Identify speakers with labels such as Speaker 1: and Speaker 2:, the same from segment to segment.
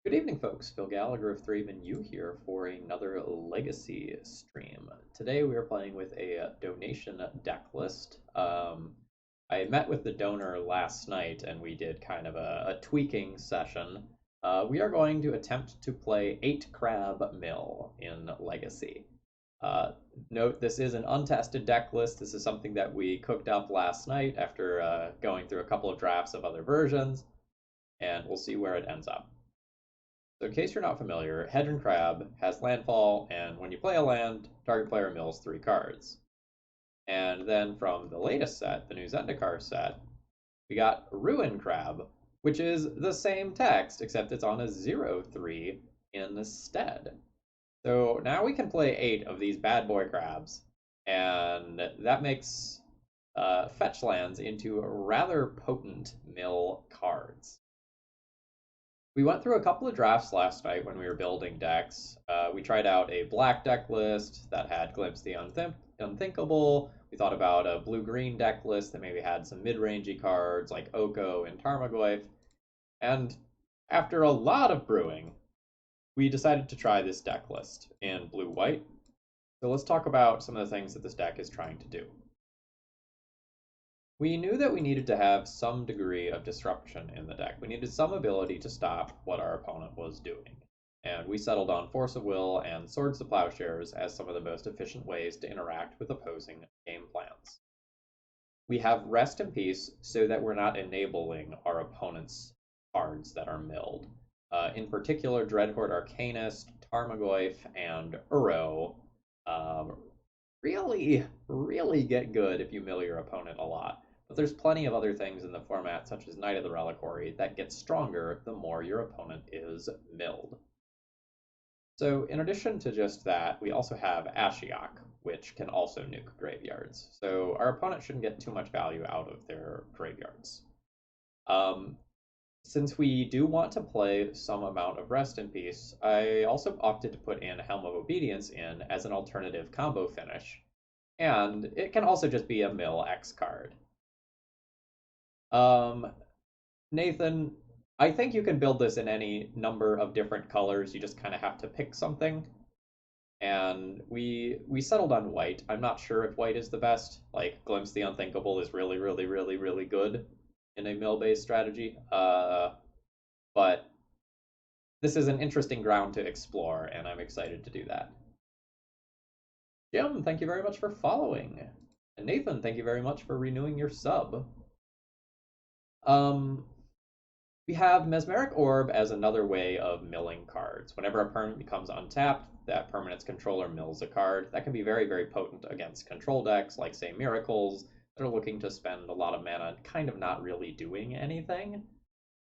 Speaker 1: Good evening, folks. Phil Gallagher of ThrabenU here for another Legacy stream. Today we are playing with a donation deck list. I met with the donor last night and we did kind of a tweaking session. We are going to attempt to play 8 Crab Mill in Legacy. Uh, Note, this is an untested deck list. This is something that we cooked up last night after going through a couple of drafts of other versions, and we'll see where it ends up. So in case you're not familiar, Hedge and Crab has landfall, and when you play a land, target player mills 3 cards. And then from the latest set, the new Zendikar set, we got Ruin Crab, which is the same text, except it's on a 0/3 instead. So now we can play 8 of these bad boy crabs, and that makes fetch lands into rather potent mill cards. We went through a couple of drafts last night when we were building decks. We tried out a black deck list that had Glimpse the Unthinkable. We thought about a blue-green deck list that maybe had some mid-rangey cards like Oko and Tarmogoyf. And after a lot of brewing, we decided to try this deck list in blue-white. So let's talk about some of the things that this deck is trying to do. We knew that we needed to have some degree of disruption in the deck. We needed some ability to stop what our opponent was doing. And we settled on Force of Will and Swords to Plowshares as some of the most efficient ways to interact with opposing game plans. We have Rest in Peace so that we're not enabling our opponent's cards that are milled. In particular, Dreadhorde Arcanist, Tarmogoyf, and Uro really get good if you mill your opponent a lot. But there's plenty of other things in the format, such as Knight of the Reliquary, that get stronger the more your opponent is milled. So in addition to just that, we also have Ashiok, which can also nuke graveyards. So our opponent shouldn't get too much value out of their graveyards. Since we do want to play some amount of Rest in Peace, I also opted to put in Helm of Obedience in as an alternative combo finish. And it can also just be a mill X card. Nathan, I think you can build this in any number of different colors. You just kind of have to pick something. And we settled on white. I'm not sure if white is the best. Like, Glimpse the Unthinkable is really good in a mill-based strategy. But this is an interesting ground to explore, and I'm excited to do that. Jim, thank you very much for following. And Nathan, thank you very much for renewing your sub. We have Mesmeric Orb as another way of milling cards. Whenever a permanent becomes untapped, that permanent's controller mills a card. That can be very potent against control decks, like, say, Miracles, that are looking to spend a lot of mana and kind of not really doing anything.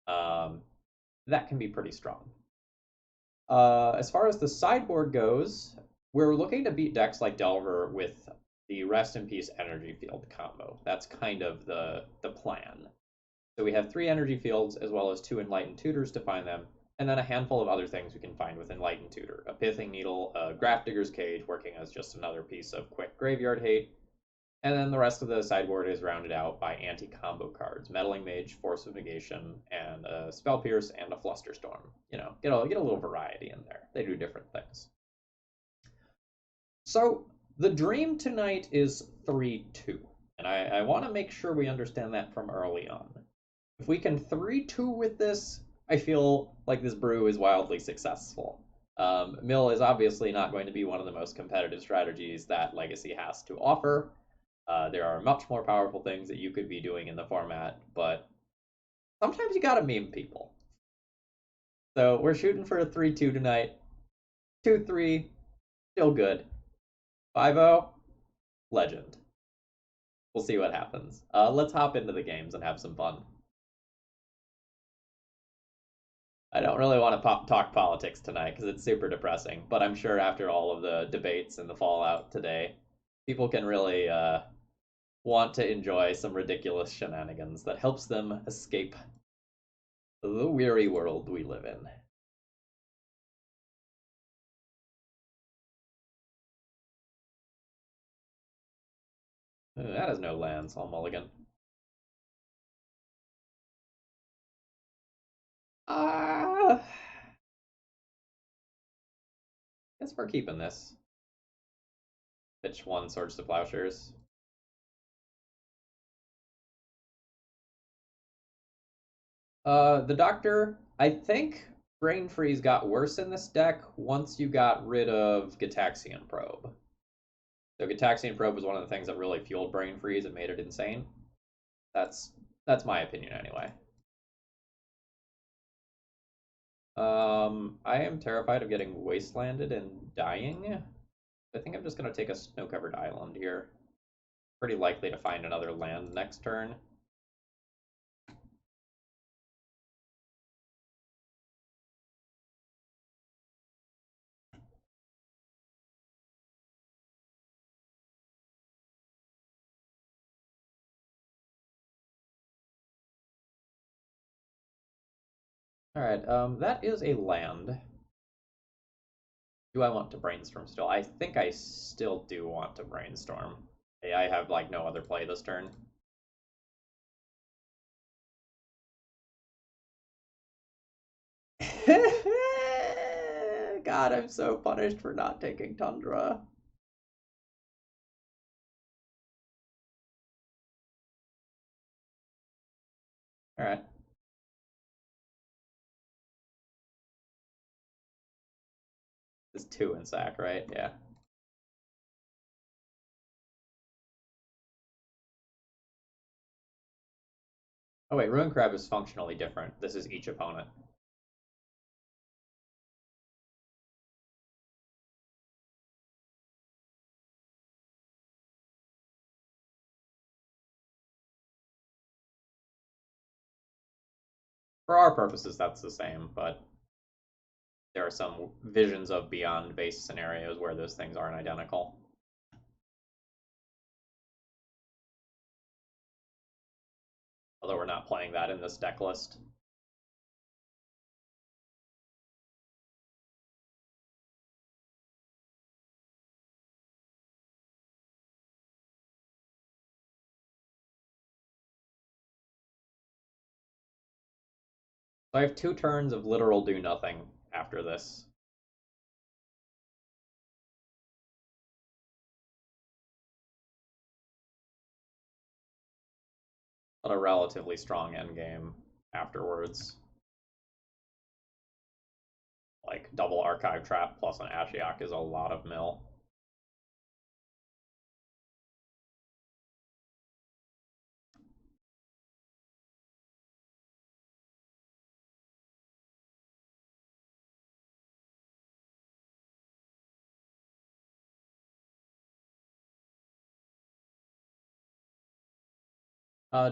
Speaker 1: That can be pretty strong. As far as the sideboard goes, we're looking to beat decks like Delver with the Rest in Peace Energy Field combo. That's kind of the plan. So we have 3 energy fields as well as 2 Enlightened Tutors to find them, and then a handful of other things we can find with Enlightened Tutor. A Pithing Needle, a Grafdigger's Cage working as just another piece of quick graveyard hate, and then the rest of the sideboard is rounded out by anti-combo cards. Meddling Mage, Force of Negation, and a Spell Pierce and a Flusterstorm. You know, get a little variety in there. They do different things. So the dream tonight is 3-2, and I want to make sure we understand that from early on. If we can 3-2 with this, I feel like this brew is wildly successful. Mill is obviously not going to be one of the most competitive strategies that Legacy has to offer. There are much more powerful things that you could be doing in the format, but sometimes you gotta meme people. So we're shooting for a 3-2 tonight. 2-3, still good. 5-0, legend. We'll see what happens. Let's hop into the games and have some fun. I don't really want to talk politics tonight because it's super depressing, but I'm sure after all of the debates and the fallout today, people can really want to enjoy some ridiculous shenanigans that helps them escape the weary world we live in. That has no lands. I'll mulligan. Guess we're keeping this. Pitch one Swords to Plowshares. The Doctor, I think Brain Freeze got worse in this deck once you got rid of Gitaxian Probe. So Gitaxian Probe was one of the things that really fueled Brain Freeze and made it insane. That's that's my opinion anyway. I am terrified of getting wastelanded and dying. I think I'm just gonna take a snow-covered island here. Pretty likely to find another land next turn. Alright, that is a land. Do I want to brainstorm still? I think I still do want to brainstorm. I have like no other play this turn. God, I'm so punished for not taking Tundra. Alright. It's two in sack, right? Yeah. Oh wait, Ruin Crab is functionally different. This is each opponent. For our purposes, that's the same, but there are some visions of beyond base scenarios where those things aren't identical. Although we're not playing that in this deck list. So I have 2 turns of literal do nothing after this. But a relatively strong endgame afterwards. Like double Archive Trap plus an Ashiok is a lot of mill.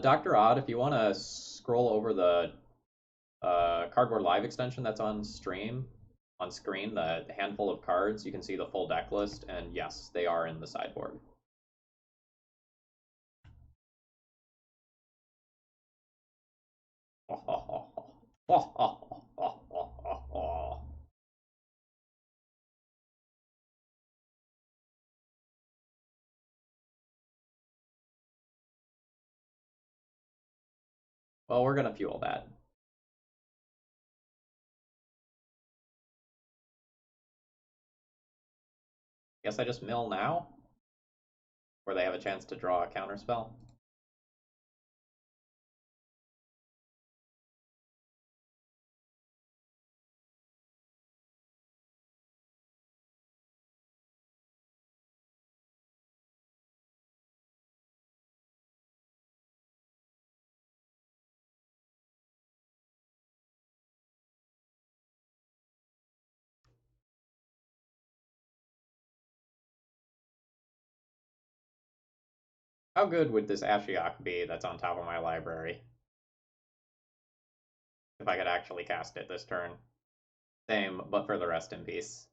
Speaker 1: Dr. Odd, if you want to scroll over the Cardboard Live extension that's on screen, the handful of cards, you can see the full deck list, and yes, they are in the sideboard. Well, we're gonna fuel that. Guess I just mill now, where they have a chance to draw a counterspell. How good would this Ashiok be that's on top of my library? If I could actually cast it this turn. Same, but for the rest in peace.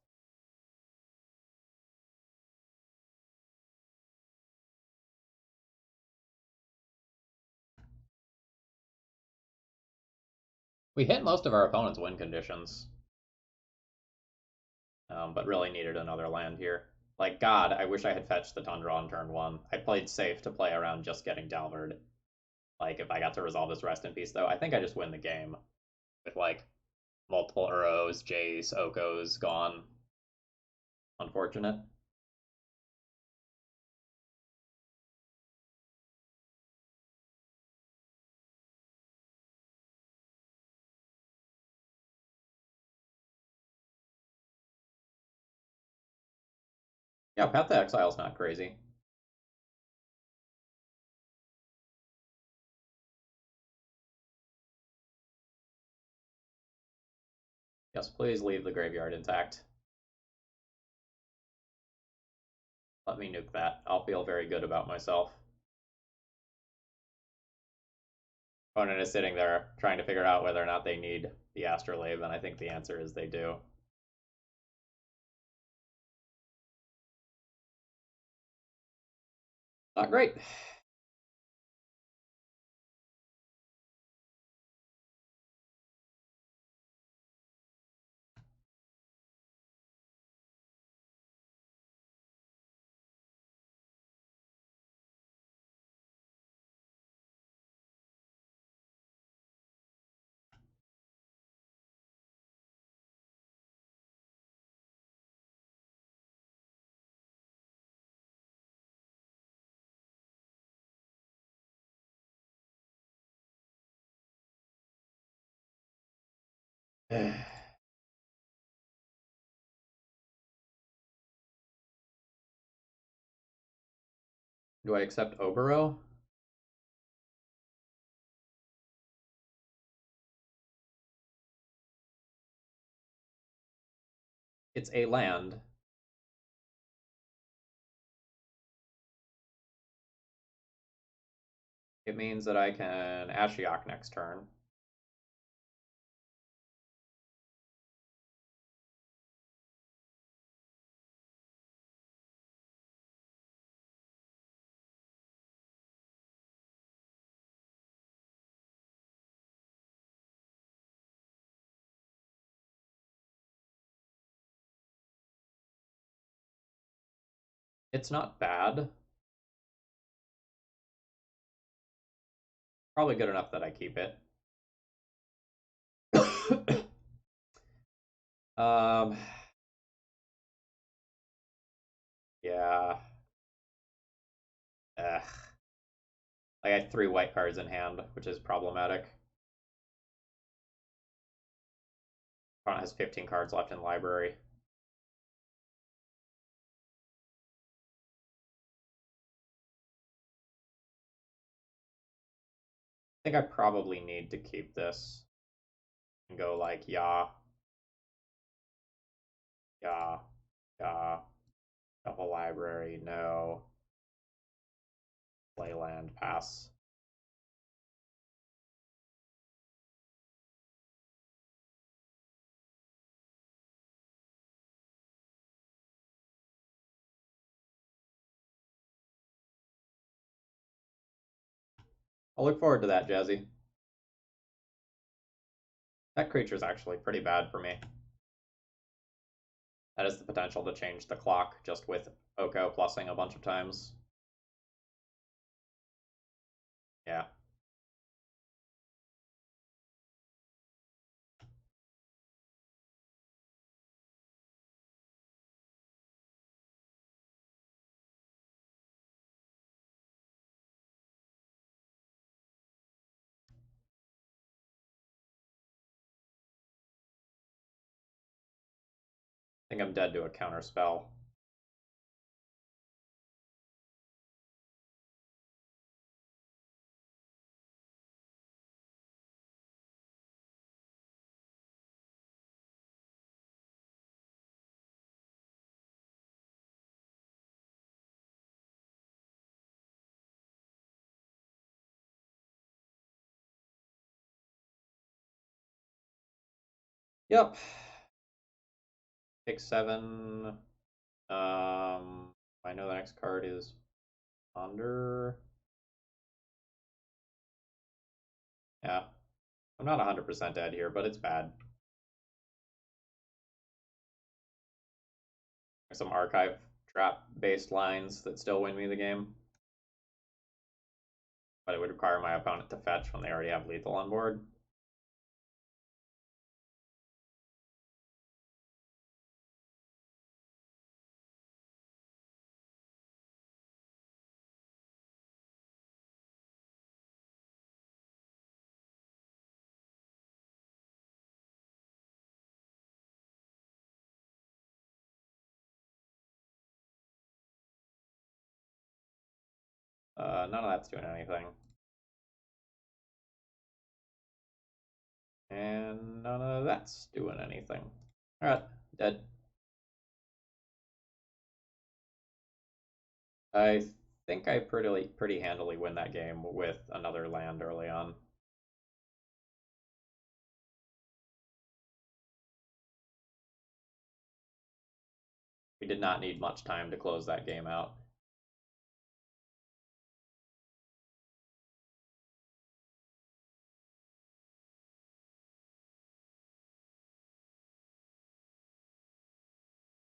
Speaker 1: We hit most of our opponent's win conditions, but really needed another land here. Like, God, I wish I had fetched the Tundra on turn 1. I played safe to play around just getting Dalvered. Like, if I got to resolve this rest in peace, though, I think I just win the game. With, like, multiple Uros, Jace, Okos gone. Unfortunate. Yeah, Path to Exile's not crazy. Yes, please leave the graveyard intact. Let me nuke that. I'll feel very good about myself. Opponent is sitting there trying to figure out whether or not they need the Astrolabe, and I think the answer is they do. Not great. Do I accept Obero? It's a land. It means that I can Ashiok next turn. It's not bad. Probably good enough that I keep it. um, yeah. Ugh. I had 3 white cards in hand, which is problematic. Opponent has 15 cards left in library. I think I probably need to keep this and go like, yeah, yeah, yeah, double library, no, play land, pass. I'll look forward to that, Jazzy. That creature's actually pretty bad for me. That has the potential to change the clock just with Oko plussing a bunch of times. Yeah. I think I'm dead to a counter spell. Yep. Pick 7. I know the next card is Ponder. Yeah. I'm not 100% dead here, but it's bad. Some archive trap based lines that still win me the game. But it would require my opponent to fetch when they already have lethal on board. None of that's doing anything. And none of that's doing anything. Alright, dead. I think I pretty handily win that game with another land early on. We did not need much time to close that game out.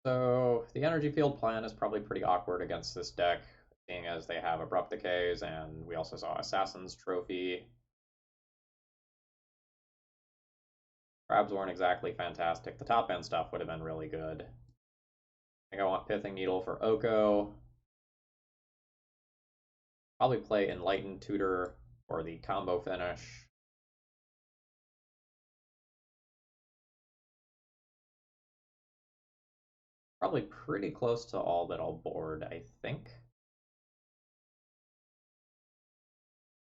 Speaker 1: So the energy field plan is probably pretty awkward against this deck, seeing as they have Abrupt Decays, and we also saw Assassin's Trophy. Crabs weren't exactly fantastic. The top end stuff would have been really good. I think I want Pithing Needle for Oko. Probably play Enlightened Tutor for the combo finish. Probably pretty close to all that I'll board, I think.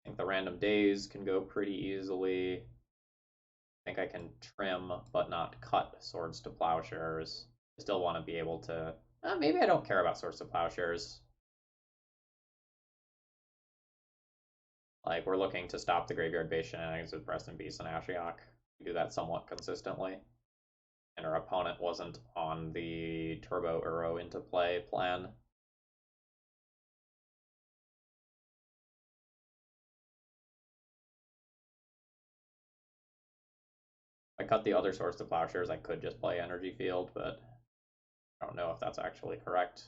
Speaker 1: I think the random days can go pretty easily. I think I can trim but not cut Swords to Plowshares. I still want to be able to... maybe I don't care about Swords to Plowshares. Like, we're looking to stop the graveyard-based shenanigans with Preston Beast and Ashiok. We do that somewhat consistently. And our opponent wasn't on the Turbo Uro into play plan. If I cut the other Swords to Plowshares, I could just play Energy Field, but I don't know if that's actually correct.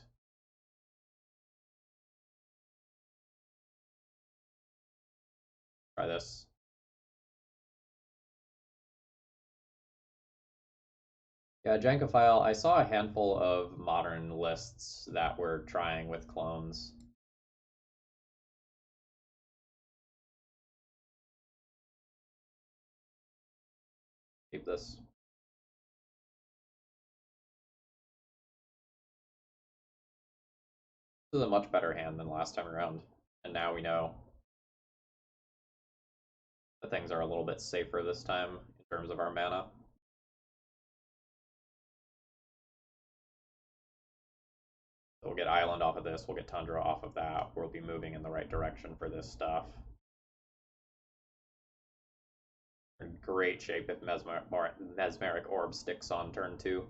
Speaker 1: Try this. Yeah, Jankophile, I saw a handful of modern lists that were trying with clones. Keep this. This is a much better hand than last time around, and now we know that things are a little bit safer this time in terms of our mana. So we'll get Island off of this, we'll get Tundra off of that, we'll be moving in the right direction for this stuff. In great shape if Mesmeric Orb sticks on turn 2.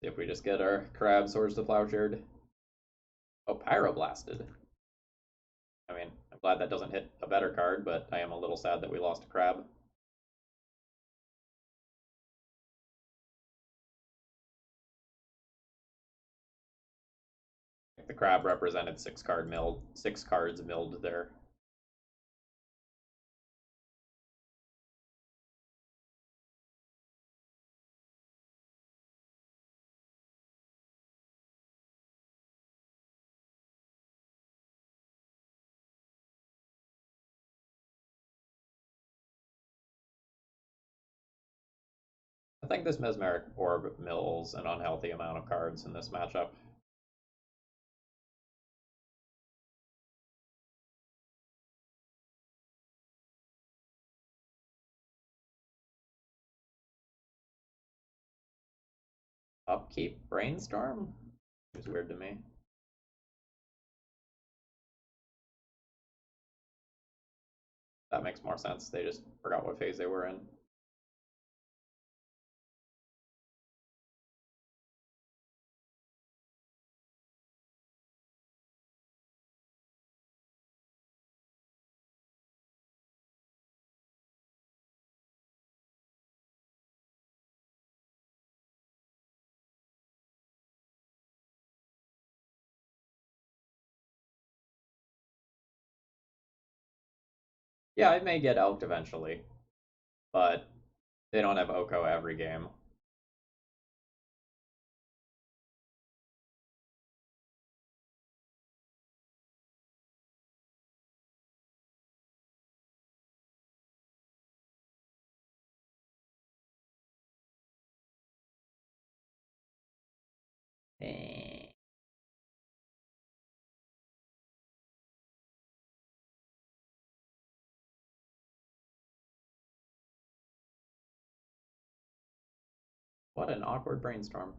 Speaker 1: If we just get our Crab Swords to Plowshared. Oh, Pyroblasted. I mean, I'm glad that doesn't hit a better card, but I am a little sad that we lost a Crab. The Crab represented 6 cards milled there. I think this Mesmeric Orb mills an unhealthy amount of cards in this matchup. Upkeep Brainstorm? Seems weird to me. That makes more sense. They just forgot what phase they were in. Yeah, I may get Elked eventually, but they don't have Oko every game. Eh. What an awkward brainstorm.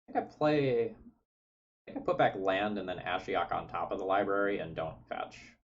Speaker 1: I think I put back land and then Ashiok on top of the library and don't fetch.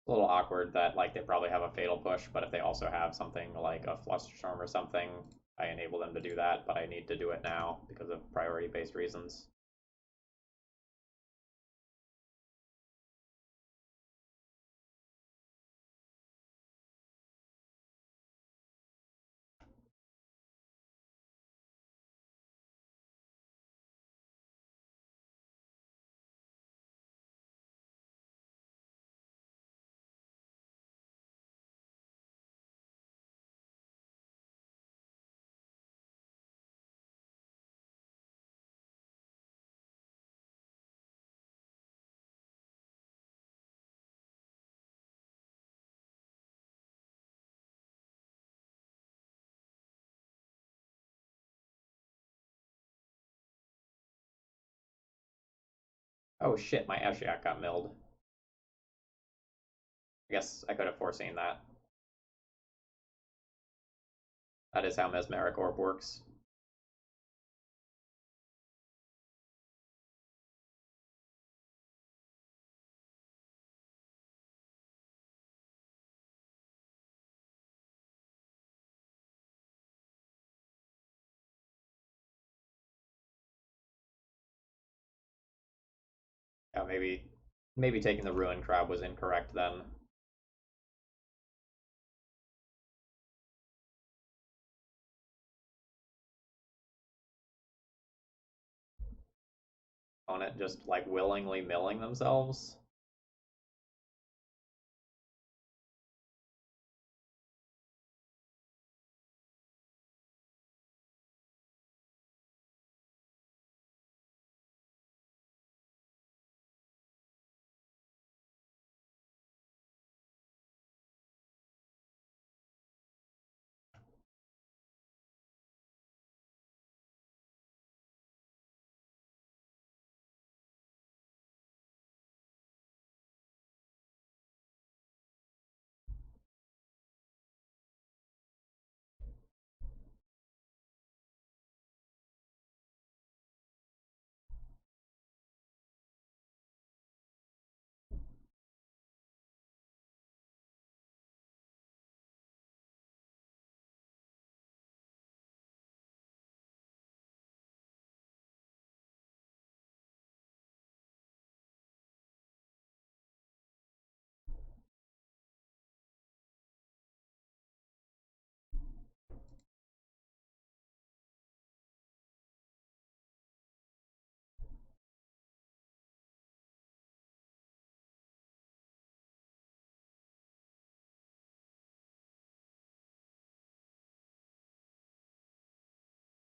Speaker 1: A little awkward that like they probably have a fatal push, but if they also have something like a flusterstorm or something, I enable them to do that, but I need to do it now because of priority based reasons. Oh shit, my Ashiok got milled. I guess I could have foreseen that. That is how Mesmeric Orb works. Yeah, maybe taking the Ruin Crab was incorrect then. Opponent just like willingly milling themselves.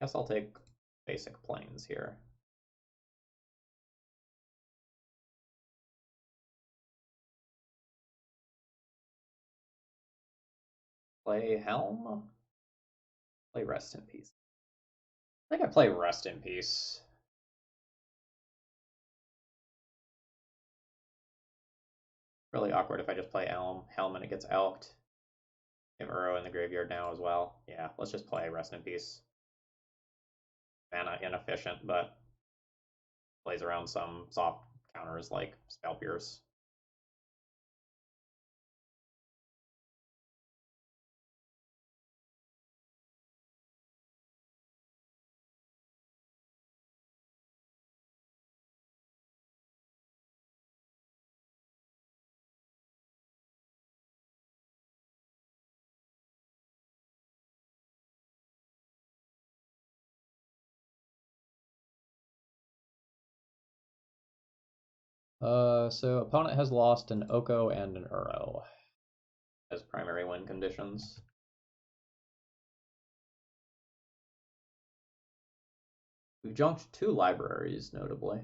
Speaker 1: Guess I'll take basic planes here. Play Helm? Play Rest in Peace. I think I play Rest in Peace. Really awkward if I just play Helm and it gets elked. We have Uro in the graveyard now as well. Yeah, let's just play Rest in Peace. Mana inefficient, but plays around some soft counters like Spell Pierce. So opponent has lost an Oko and an Uro as primary win conditions. We've junked 2 libraries, notably.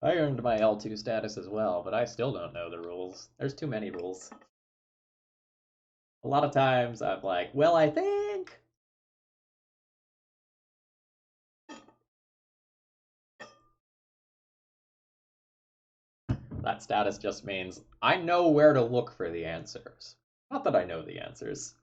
Speaker 1: I earned my L2 status as well, but I still don't know the rules. There's too many rules. A lot of times I'm like, well, I think. That status just means I know where to look for the answers. Not that I know the answers.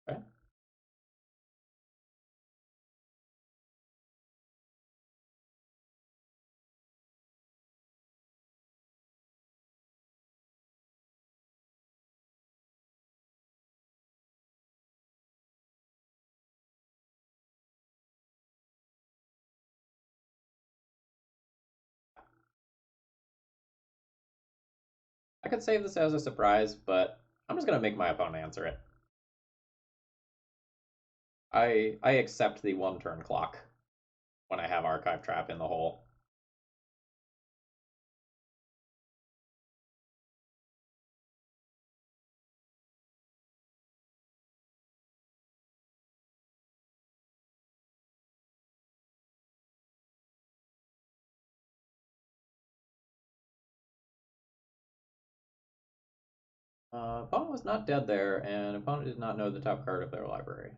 Speaker 1: Okay. I could save this as a surprise, but I'm just gonna make my opponent answer it. I accept the 1 turn clock when I have Archive Trap in the hole. Opponent was not dead there, and opponent did not know the top card of their library.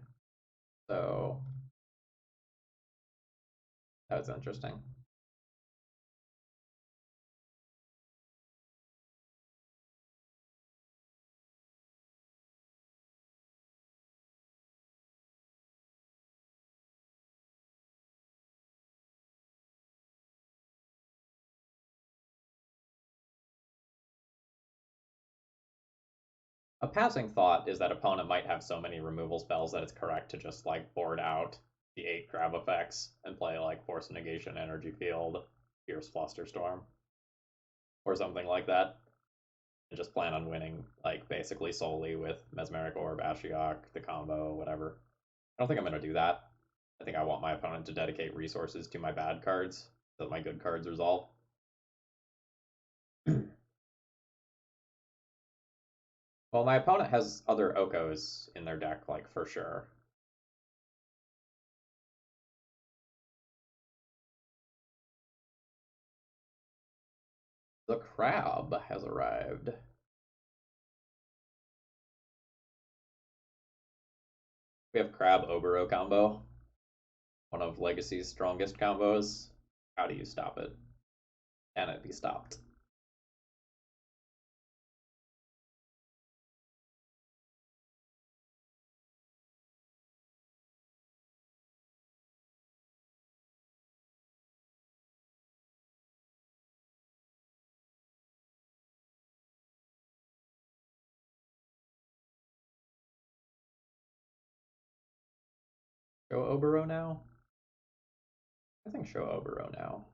Speaker 1: So that was interesting. A passing thought is that opponent might have so many removal spells that it's correct to just like board out the 8 grab effects and play like Force Negation, Energy Field, Fierce Flusterstorm, or something like that, and just plan on winning like basically solely with Mesmeric Orb, Ashiok, the combo, whatever. I don't think I'm gonna do that. I think I want my opponent to dedicate resources to my bad cards so that my good cards resolve. Well, my opponent has other Okos in their deck, like for sure. The crab has arrived. We have Crab Obero combo, one of Legacy's strongest combos. How do you stop it? Can it be stopped? Show Obero now? I think show Obero now.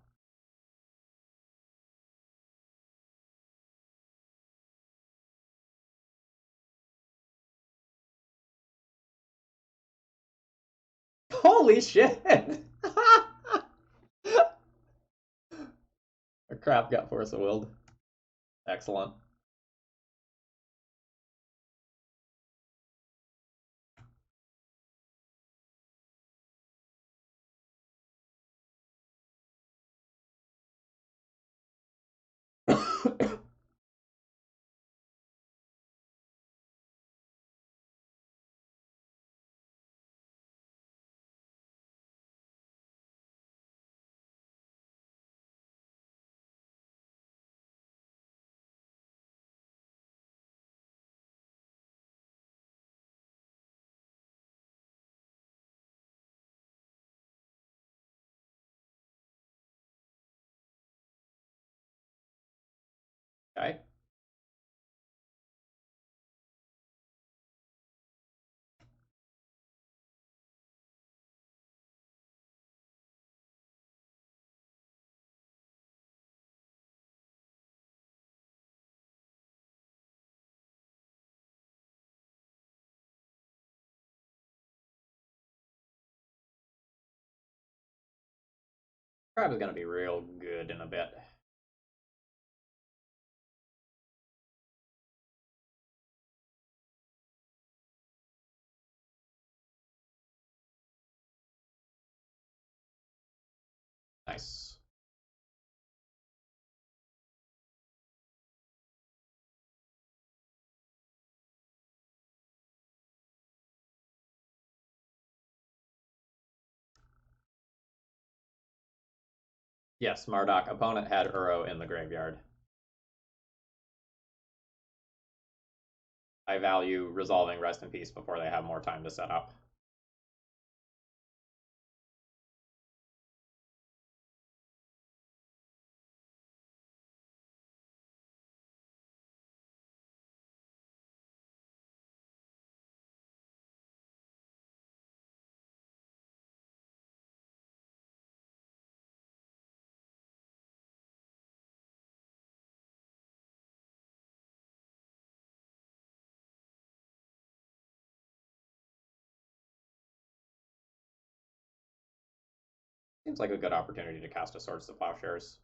Speaker 1: Holy shit! A crap got force of willed. Excellent. Okay. Crab is gonna be real good in a bit. Nice. Yes, Marduk. Opponent had Uro in the graveyard. I value resolving Rest in Peace before they have more time to set up. Seems like a good opportunity to cast a Swords to Plowshares.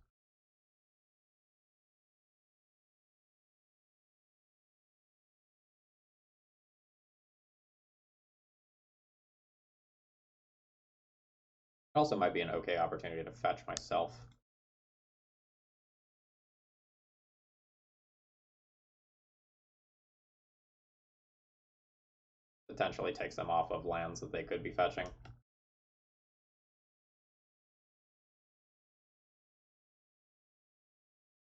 Speaker 1: It also might be an okay opportunity to fetch myself. Potentially takes them off of lands that they could be fetching.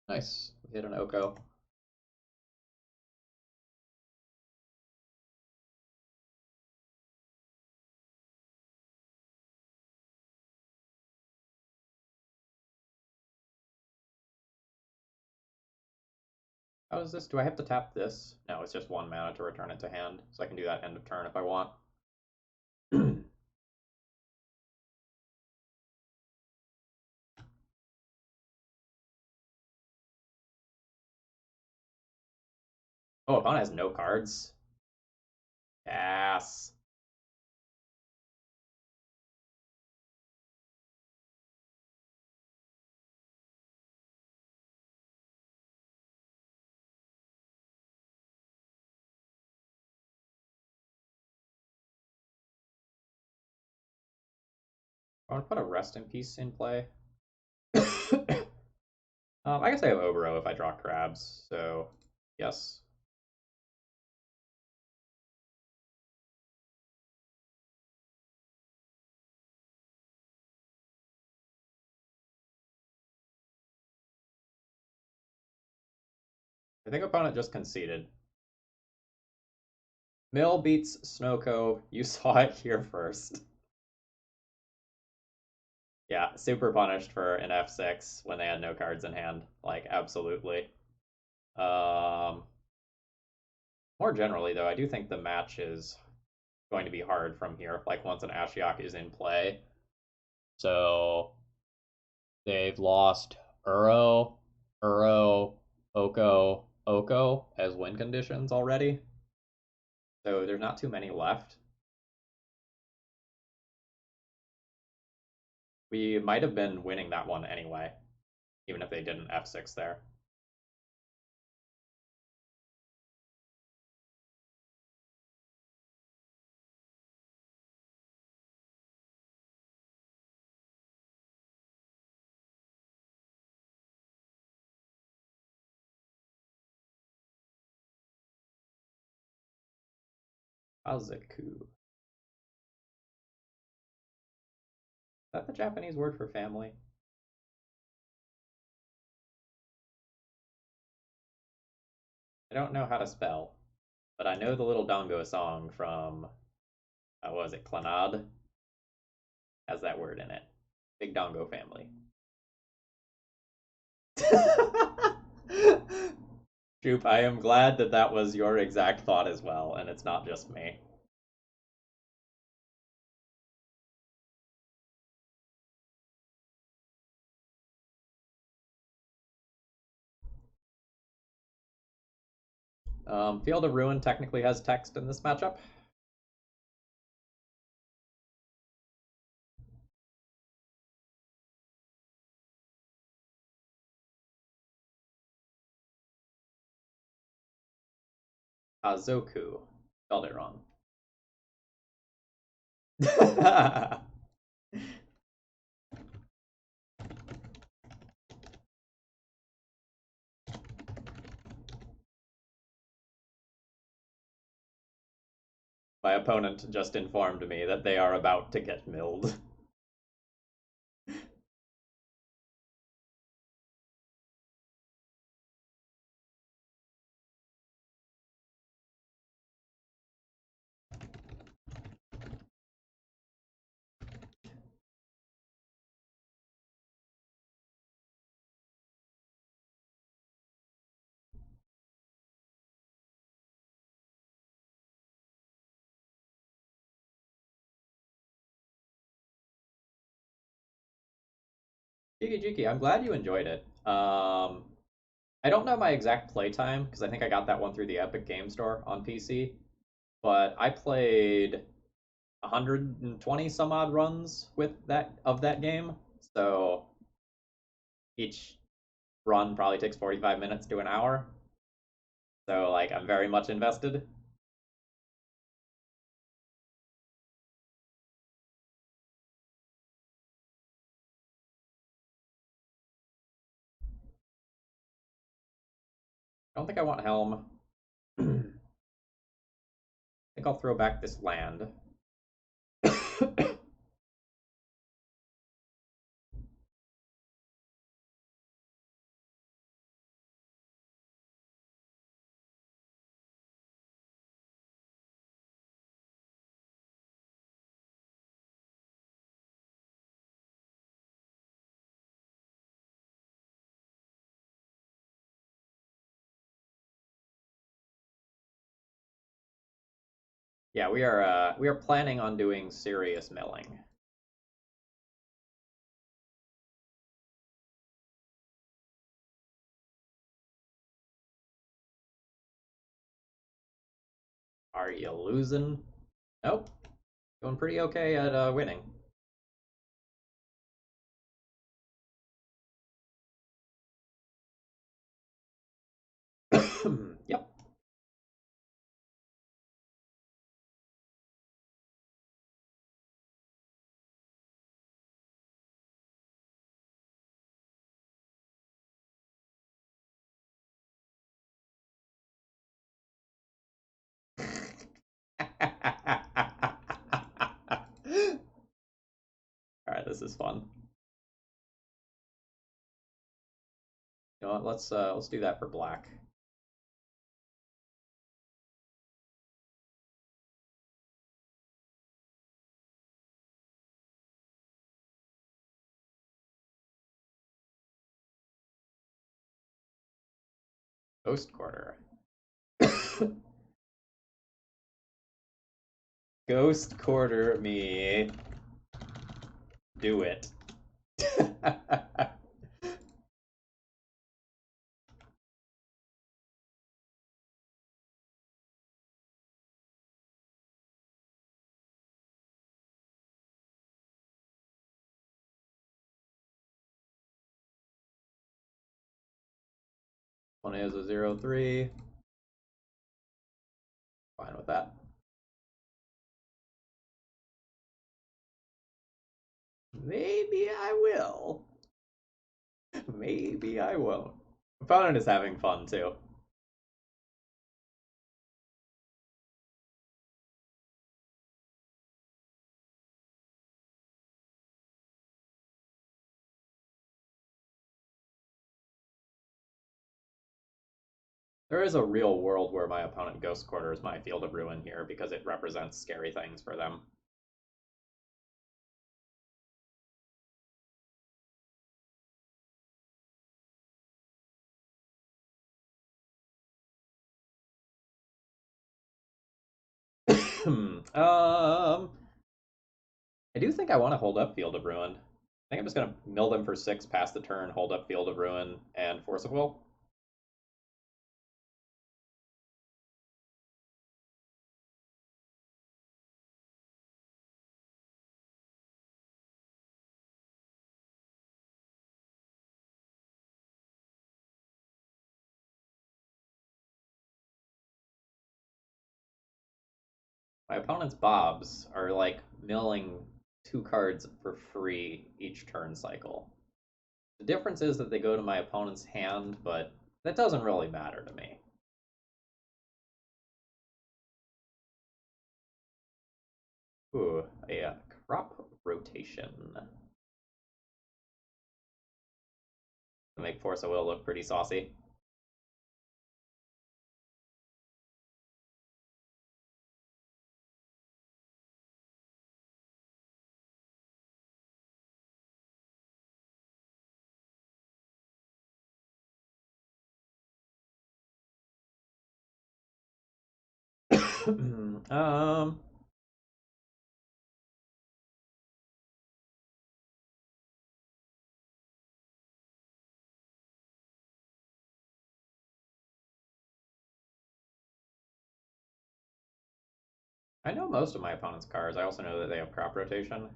Speaker 1: Nice. We hit an Oko. How is this? Do I have to tap this? No, it's just 1 mana to return it to hand, so I can do that end of turn if I want. Oh, opponent has no cards. Yes. I want to put a Rest in Peace in play. I guess I have Obero if I draw crabs, so yes. I think opponent just conceded. Mill beats Snowco. You saw it here first. Yeah, super punished for an F6 when they had no cards in hand. Like, absolutely. Um, More generally, though, I do think the match is going to be hard from here, like once an Ashiok is in play. So they've lost Uro, Oko as win conditions already. So there's not too many left. We might have been winning that one anyway, even if they didn't f6 there. Kazaku. Is that the Japanese word for family? I don't know how to spell, but I know the Little Dongo song from, what was it, Clanad? Has that word in it. Big Dongo family. Joop, I am glad that that was your exact thought as well, and it's not just me. Field of Ruin technically has text in this matchup. Azoku. Spelled it wrong. My opponent just informed me that they are about to get milled. Jiki Jiki, I'm glad you enjoyed it. I don't know my exact playtime because I think I got that one through the Epic Game Store on PC, but I played 120 some odd runs with that game. So each run probably takes 45 minutes to an hour. So like I'm very much invested. I don't think I want Helm. I think I'll throw back this land. Yeah, we are planning on doing serious milling. Are you losing? Nope. Doing pretty okay at winning. Yep. All right, this is fun. You know what? Let's do that for black. Ghost quarter. Ghost quarter me. Do it. One is a 0-3. Fine with that. Maybe I will. Maybe I won't. Opponent is having fun too. There is a real world where my opponent Ghost Quarters my Field of Ruin here because it represents scary things for them. I do think I want to hold up Field of Ruin. I think I'm just gonna mill them for 6, pass the turn, hold up Field of Ruin, and Force of Will. My opponent's Bobs are like milling 2 cards for free each turn cycle. The difference is that they go to my opponent's hand, but that doesn't really matter to me. Ooh, a crop rotation. To make Force of Will look pretty saucy. um, I know most of my opponent's cards. I also know that they have crop rotation.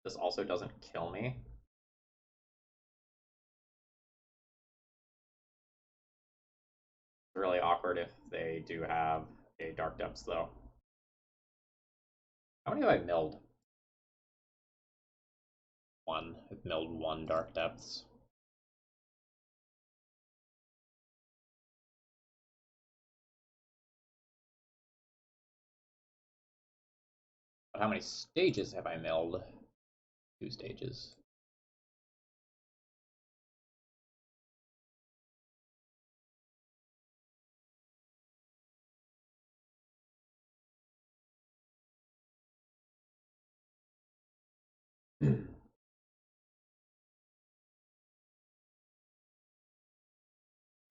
Speaker 1: This also doesn't kill me. It's really awkward if they do have a Dark Depths, though. How many have I milled? One. I've milled 1 Dark Depths. But how many stages have I milled? 2 stages.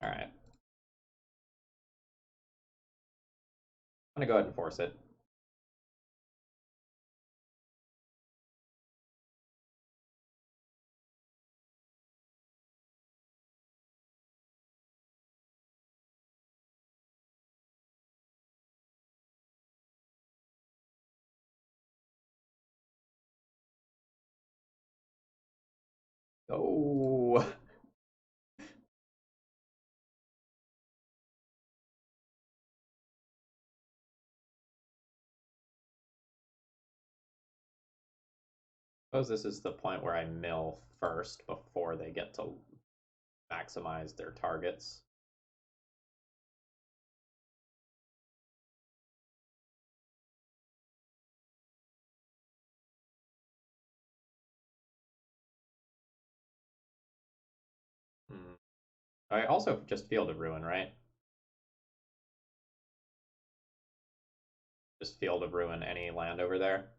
Speaker 1: Alright. I'm gonna go ahead and force it. Oh, suppose this is the point where I mill first before they get to maximize their targets. Hmm. I also just Field of Ruin, right? Just Field of Ruin any land over there.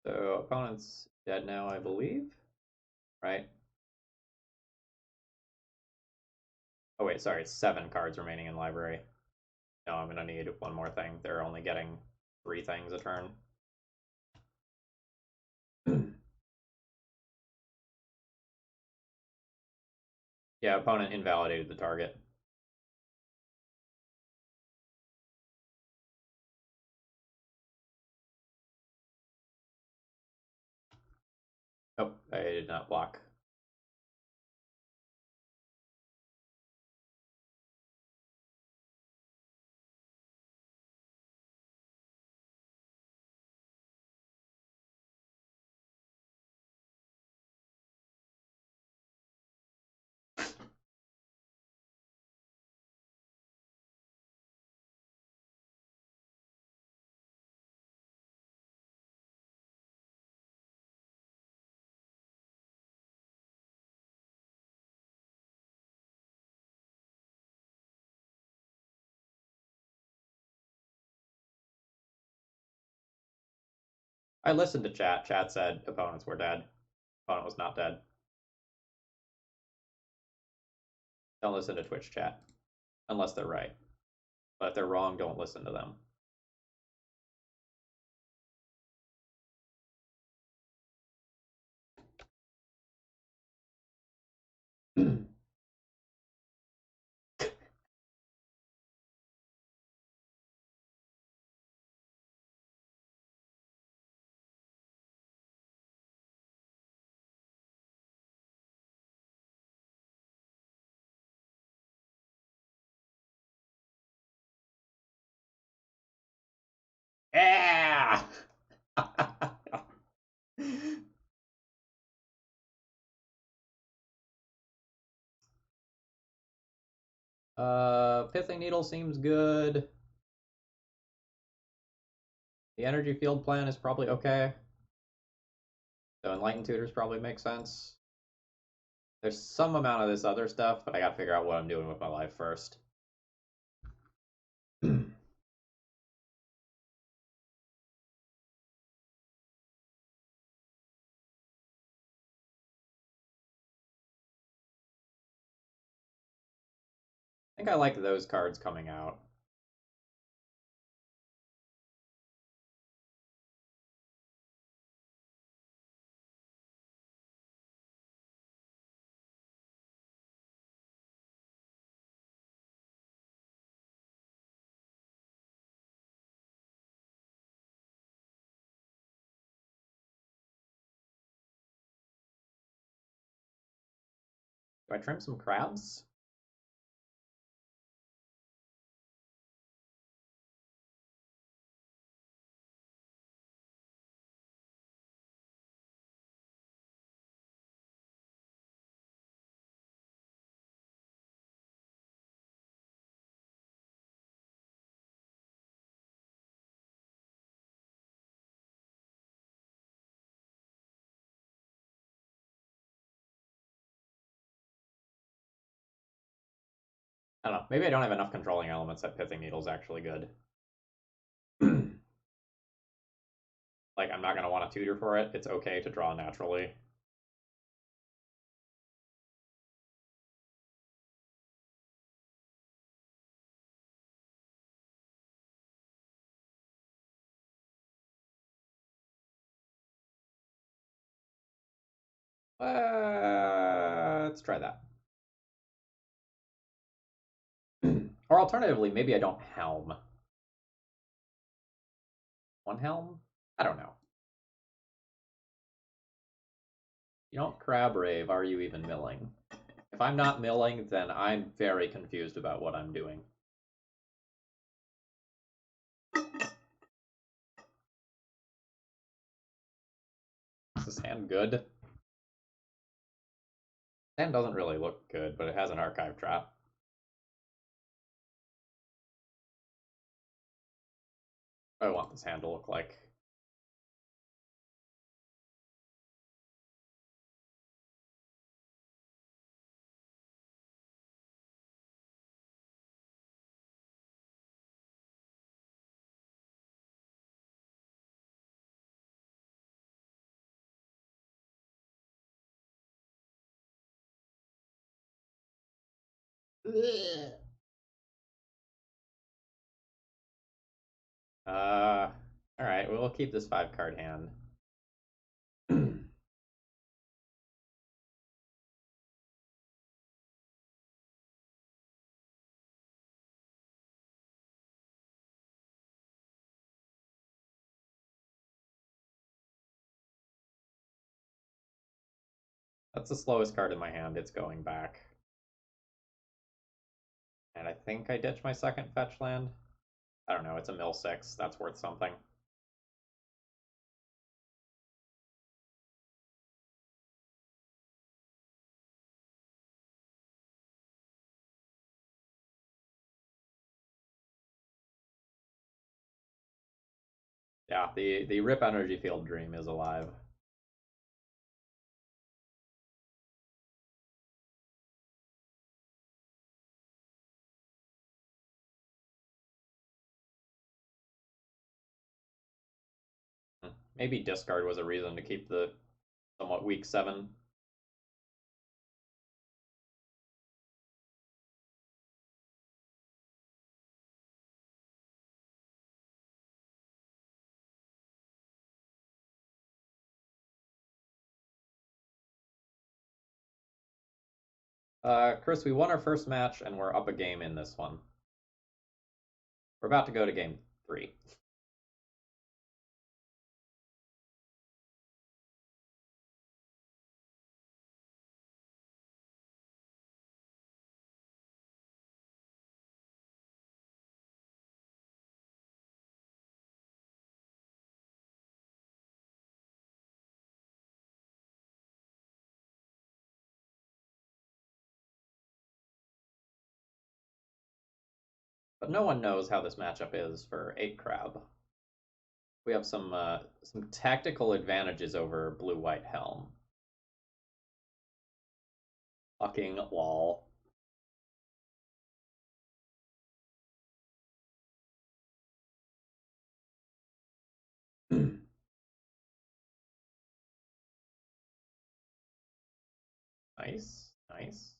Speaker 1: So opponent's dead now, I believe. Right? Oh wait, sorry, it's 7 cards remaining in library. No, I'm gonna need one more thing. They're only getting 3 things a turn. Yeah, opponent invalidated the target. Oh, I did not block. I listened to chat. Chat said opponents were dead. Opponent was not dead. Don't listen to Twitch chat. Unless they're right. But if they're wrong, don't listen to them. Yeah! Pithing Needle seems good. The energy field plan is probably okay. So Enlightened Tutors probably makes sense. There's some amount of this other stuff, but I gotta figure out what I'm doing with my life first. I think I like those cards coming out. Do I trim some crabs? I don't know. Maybe I don't have enough controlling elements that Pithing Needle's actually good. Like, I'm not going to want to tutor for it. It's okay to draw naturally. Let's try that. Or alternatively, maybe I don't helm. One helm? I don't know. You don't crab rave, are you even milling? If I'm not milling, then I'm very confused about what I'm doing. Is this hand good? This hand doesn't really look good, but it has an archive trap. I want this hand to look like. Uh, all right, we'll keep this 5 card hand. That's the slowest card in my hand. It's going back. And I think I ditch my second fetch land. I don't know. It's a mill 6. That's worth something. Yeah, the Rip Energy Field dream is alive. Maybe discard was a reason to keep the somewhat weak 7. Chris, we won our first match and we're up a game in this one. We're about to go to game 3. But no one knows how this matchup is for 8 Crab. We have some tactical advantages over Blue-White Helm. Fucking wall. Nice, nice.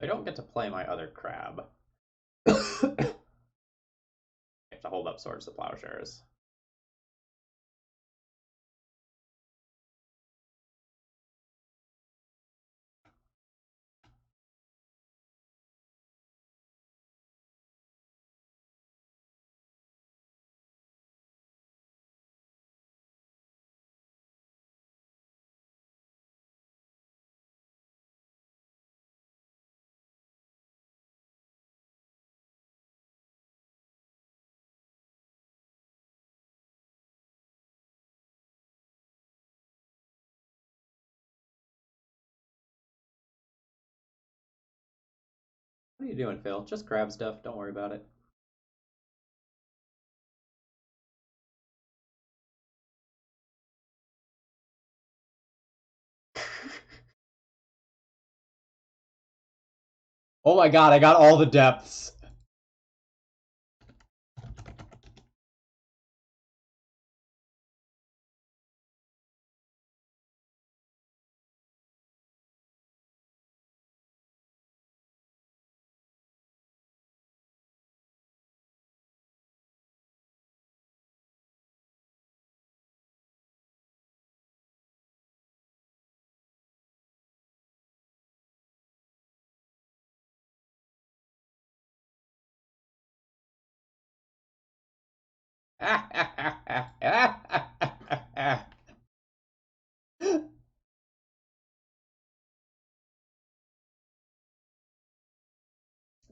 Speaker 1: I don't get to play my other crab. I have to hold up Swords to Plowshares. What are you doing, Phil? Just grab stuff. Don't worry about it. Oh my god, I got all the depths.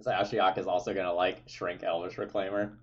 Speaker 1: So Ashiok is also gonna like shrink Elvish Reclaimer.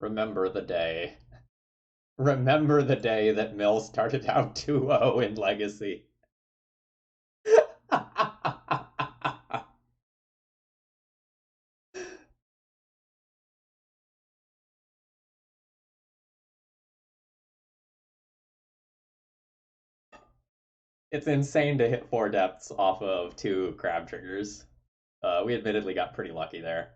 Speaker 1: Remember the day. Remember the day that Mill started out 2-0 in Legacy. It's insane to hit 4 depths off of 2 crab triggers. We admittedly got pretty lucky there.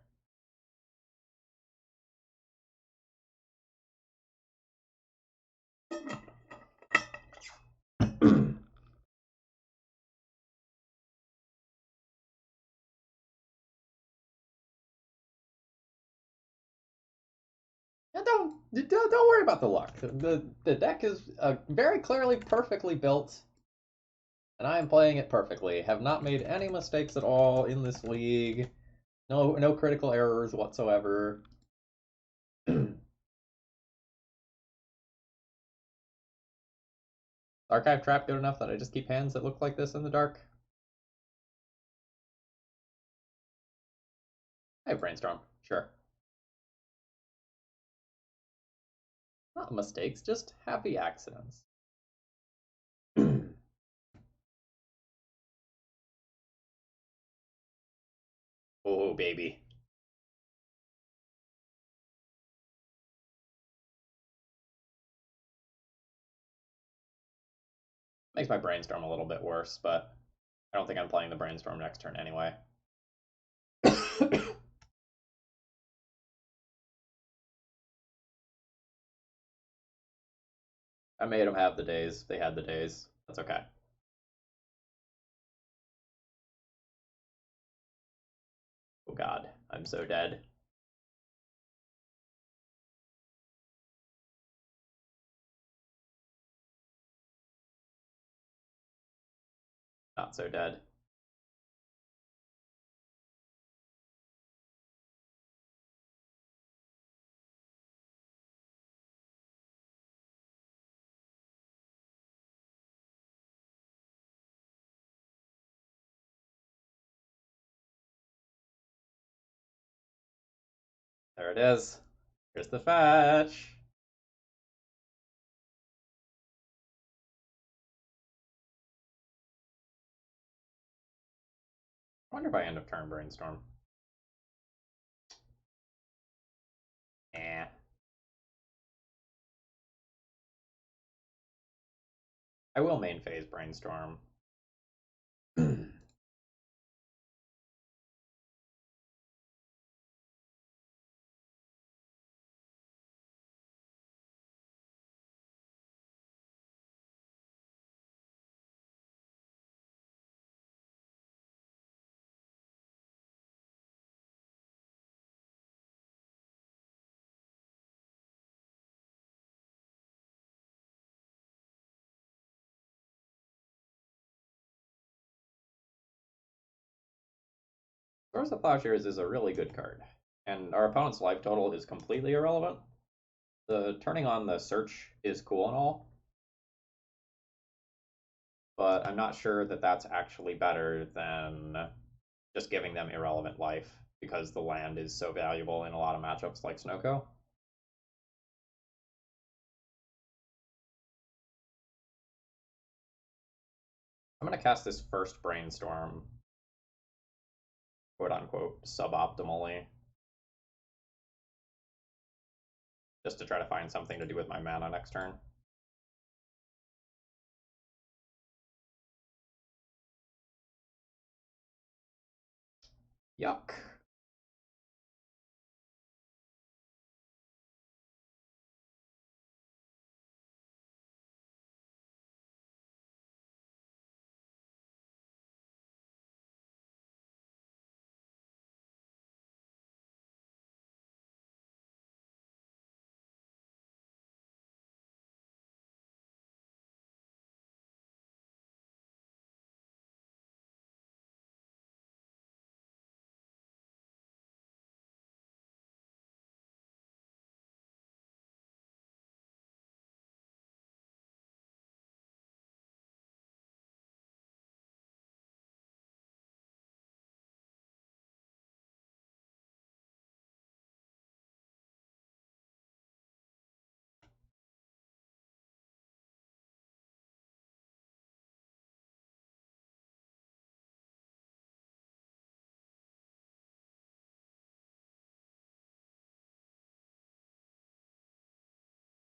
Speaker 1: Yeah, don't worry about the luck. The deck is very clearly perfectly built, and I am playing it perfectly. Have not made any mistakes at all in this league. No critical errors whatsoever. Archive trap good enough that I just keep hands that look like this in the dark. I have brainstorm, sure. Not mistakes, just happy accidents. Oh baby. Makes my brainstorm a little bit worse, but I don't think I'm playing the brainstorm next turn anyway. I made them have the days. They had the days. That's okay. Oh god, I'm so dead. Not so dead. There it is. Here's the fetch. I wonder if I end up turn brainstorm. Eh. I will main phase brainstorm. Source of Plowshares is a really good card, and our opponent's life total is completely irrelevant. The turning on the search is cool and all, but I'm not sure that that's actually better than just giving them irrelevant life because the land is so valuable in a lot of matchups like Snowco. I'm going to cast this first brainstorm, quote unquote, suboptimally, just to try to find something to do with my mana next turn. Yuck.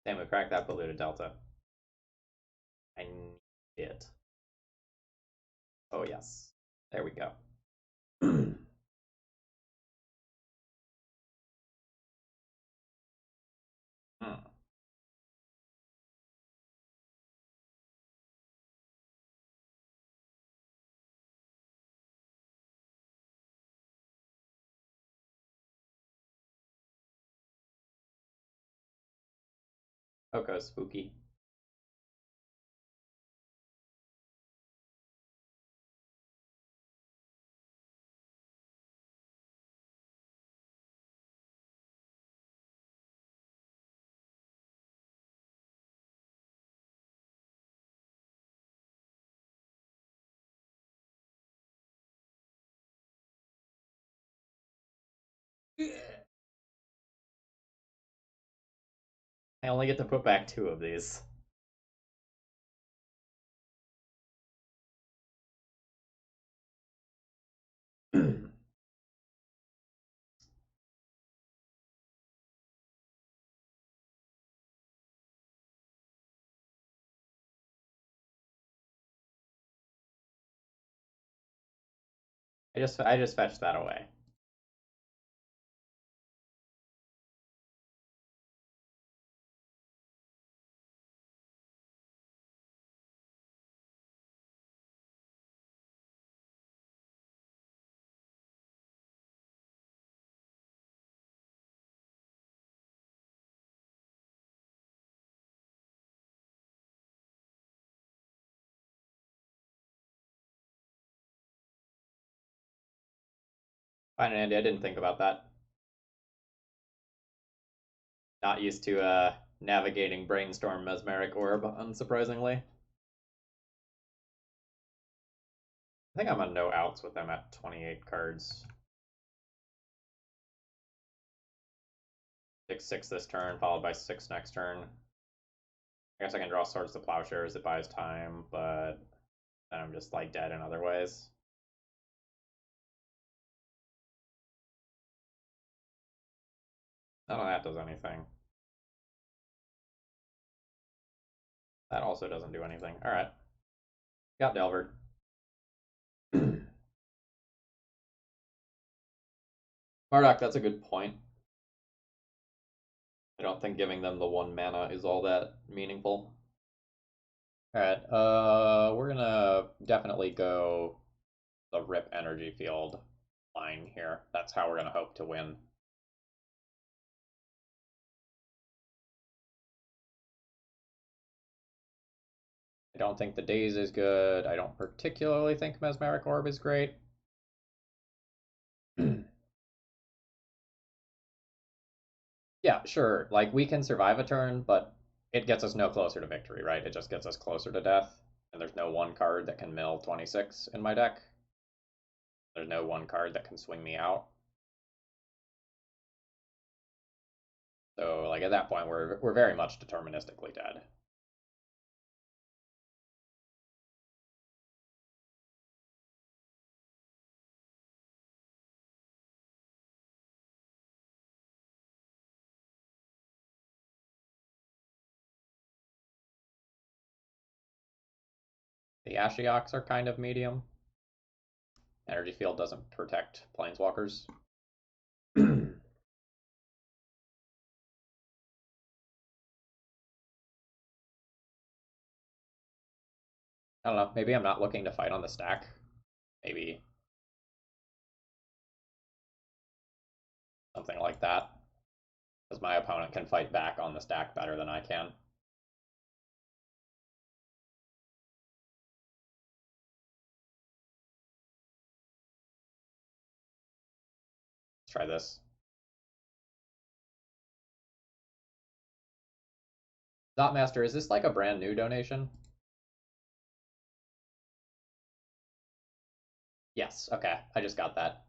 Speaker 1: Damn, we cracked that polluted delta. I need it. Oh, yes. There we go. Hmm. Okay, spooky. I only get to put back 2 of these. I just fetched that away. Fine, Andy. I didn't think about that. Not used to navigating Brainstorm Mesmeric Orb, unsurprisingly. I think I'm on no outs with them at 28 cards. 6/6 this turn, followed by 6 next turn. I guess I can draw Swords to Plowshares, it buys time, but then I'm just like dead in other ways. None of that does anything. That also doesn't do anything. Alright. Got Delvered. Marduk, that's a good point. I don't think giving them the 1 mana is all that meaningful. Alright, we're gonna definitely go the Rip Energy Field line here. That's how we're gonna hope to win. I don't think the Daze is good. I don't particularly think Mesmeric Orb is great. Yeah, sure. Like, we can survive a turn, but it gets us no closer to victory, right? It just gets us closer to death. And there's no one card that can mill 26 in my deck. There's no one card that can swing me out. So, like, at that point, we're very much deterministically dead. The Ashioks are kind of medium. Energy Field doesn't protect Planeswalkers. I don't know. Maybe I'm not looking to fight on the stack. Maybe something like that. Because my opponent can fight back on the stack better than I can. Let's try this. Master, is this like a brand new donation? Yes. Okay, I just got that.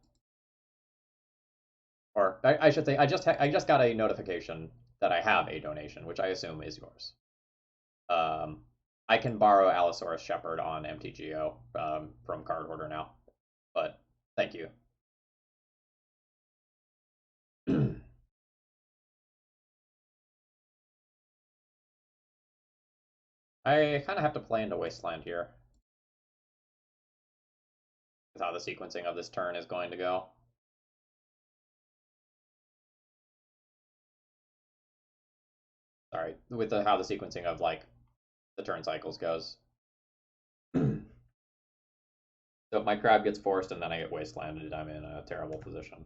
Speaker 1: Or I should say, I just got a notification that I have a donation, which I assume is yours. Um, I can borrow Allosaurus Shepherd on MTGO from Card Hoarder now, but thank you. I kind of have to play into Wasteland here, with how the sequencing of this turn is going to go. Sorry, with how the sequencing of like the turn cycles goes. So if my crab gets forced and then I get wastelanded, I'm in a terrible position.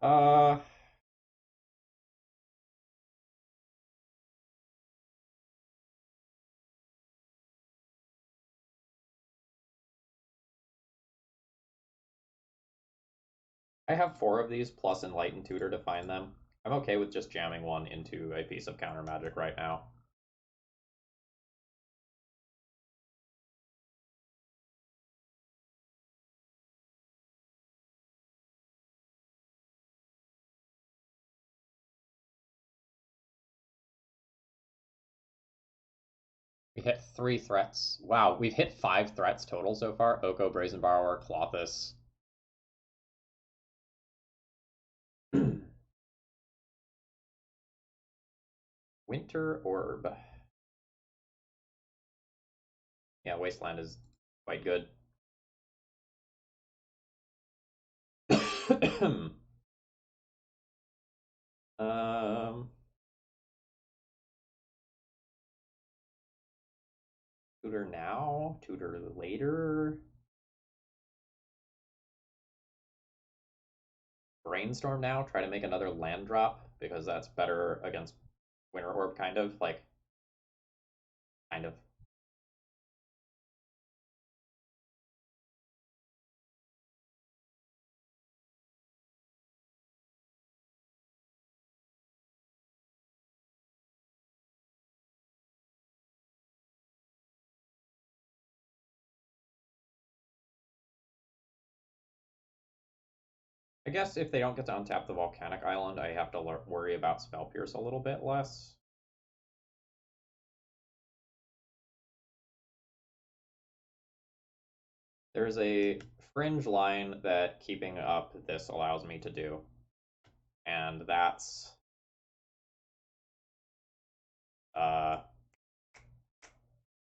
Speaker 1: uh, I have 4 of these plus Enlightened Tutor to find them. I'm okay with just jamming one into a piece of counter magic right now. We hit 3 threats. Wow, we've hit 5 threats total so far. Oko, Brazen Borrower, Clothis. Winter Orb. Yeah, Wasteland is quite good. um, Tutor now, tutor later. Brainstorm now, try to make another land drop because that's better against Winter Orb, kind of. Like, kind of. I guess if they don't get to untap the Volcanic Island, I have to worry about Spell Pierce a little bit less. There's a fringe line that keeping up this allows me to do, and that's uh,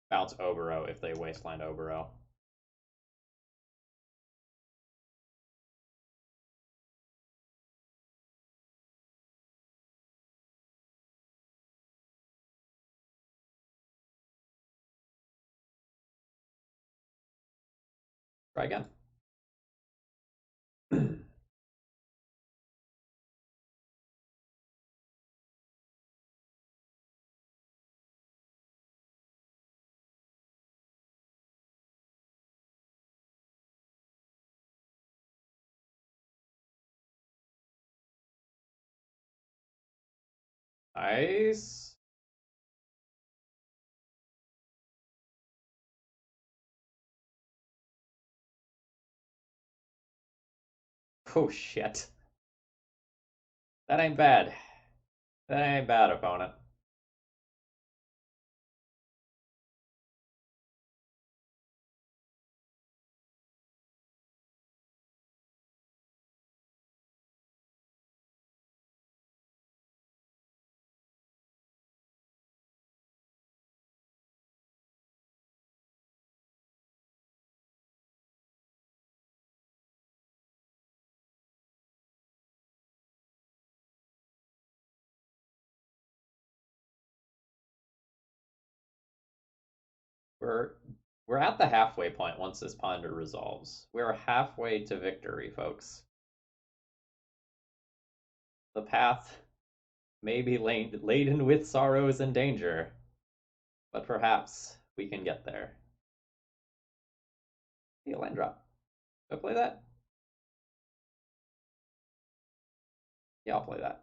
Speaker 1: bounce Obero if they Wasteland Obero. Try again. Nice. Oh shit. That ain't bad. That ain't bad, opponent. We're we're at the halfway point once this ponder resolves. We're halfway to victory, folks. The path may be laden with sorrows and danger, but perhaps we can get there. Hey, a land drop. Go play that? Yeah, I'll play that.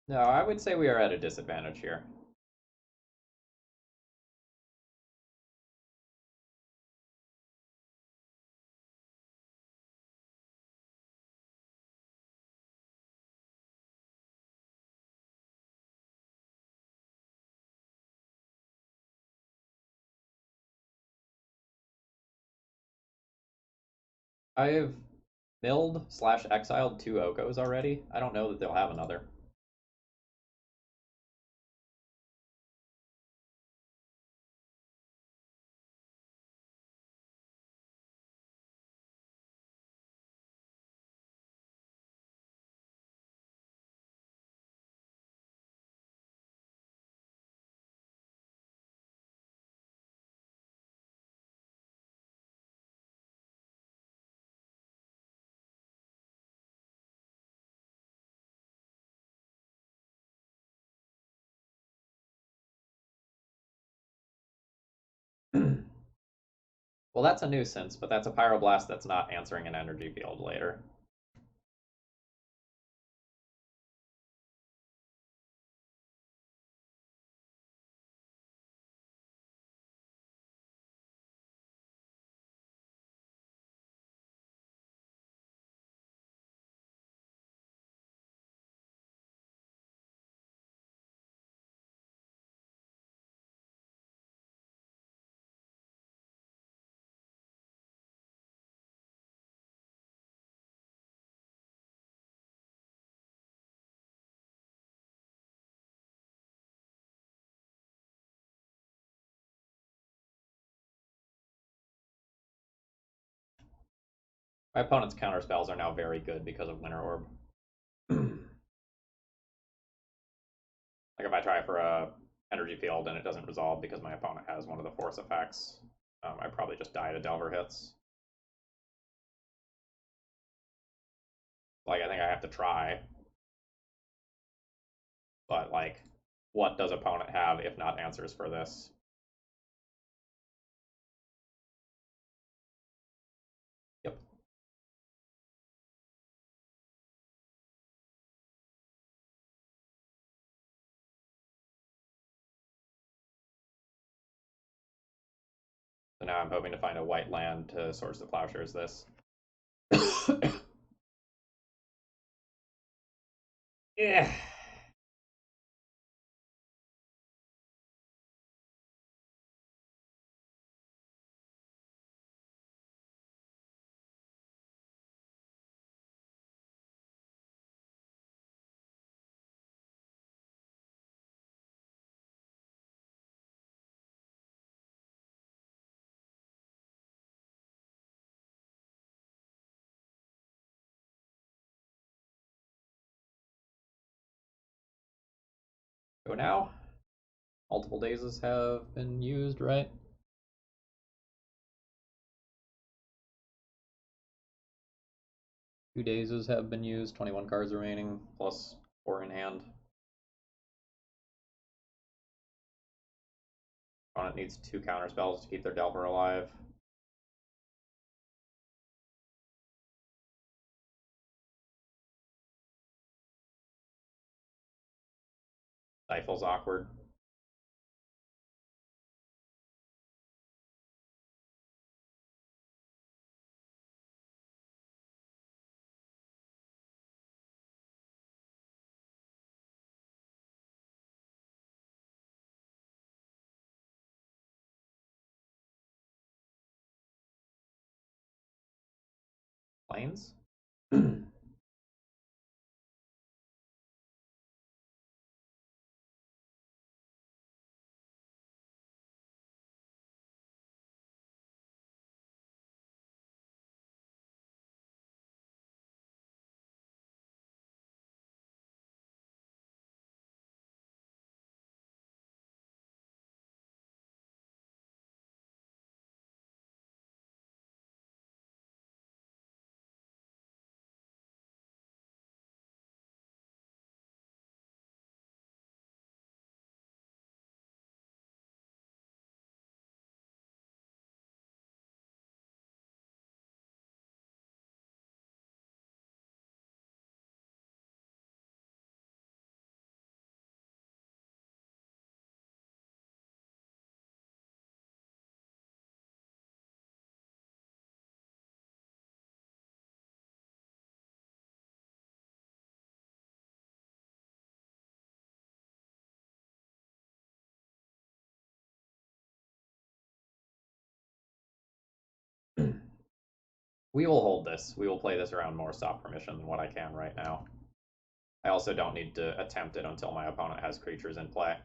Speaker 1: No, I would say we are at a disadvantage here. I've milled slash exiled 2 Okos already. I don't know that they'll have another. Well, that's a nuisance, but that's a Pyroblast that's not answering an energy field later. My opponent's counter spells are now very good because of Winter Orb. Like if I try for a energy field and it doesn't resolve because my opponent has one of the force effects, I probably just die to Delver hits. Like I think I have to try, but like, what does opponent have if not answers for this? Yep. So now I'm hoping to find a white land to Swords to Plowshares this. Yeah. Go now. Multiple dazes have been used, right? 2 dazes have been used, 21 cards remaining, plus 4 in hand. Opponent needs 2 counter spells to keep their Delver alive. Stifle's awkward. Planes? We will hold this. We will play this around more stop permission than what I can right now. I also don't need to attempt it until my opponent has creatures in play.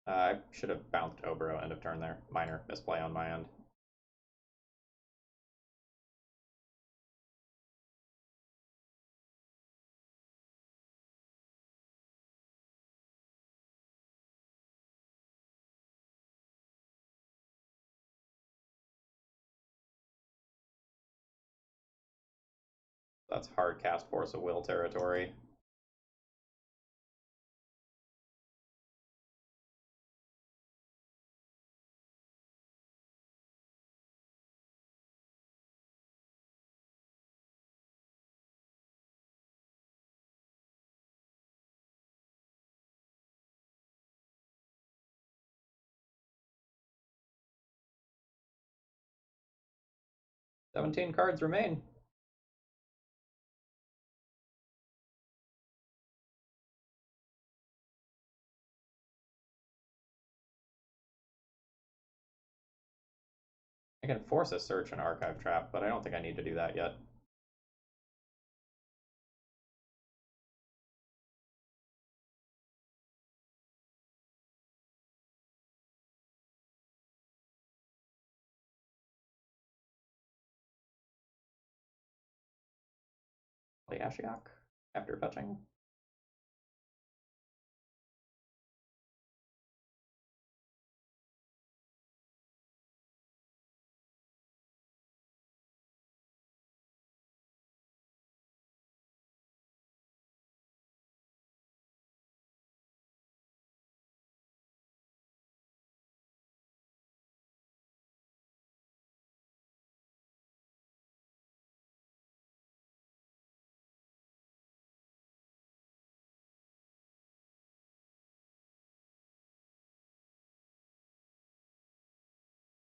Speaker 1: I should have bounced Obro end of turn there. Minor misplay on my end. That's hard cast Force of Will territory. "17 cards remain." I can force a search and archive trap, but I don't think I need to do that yet. Play Ashiok after fetching.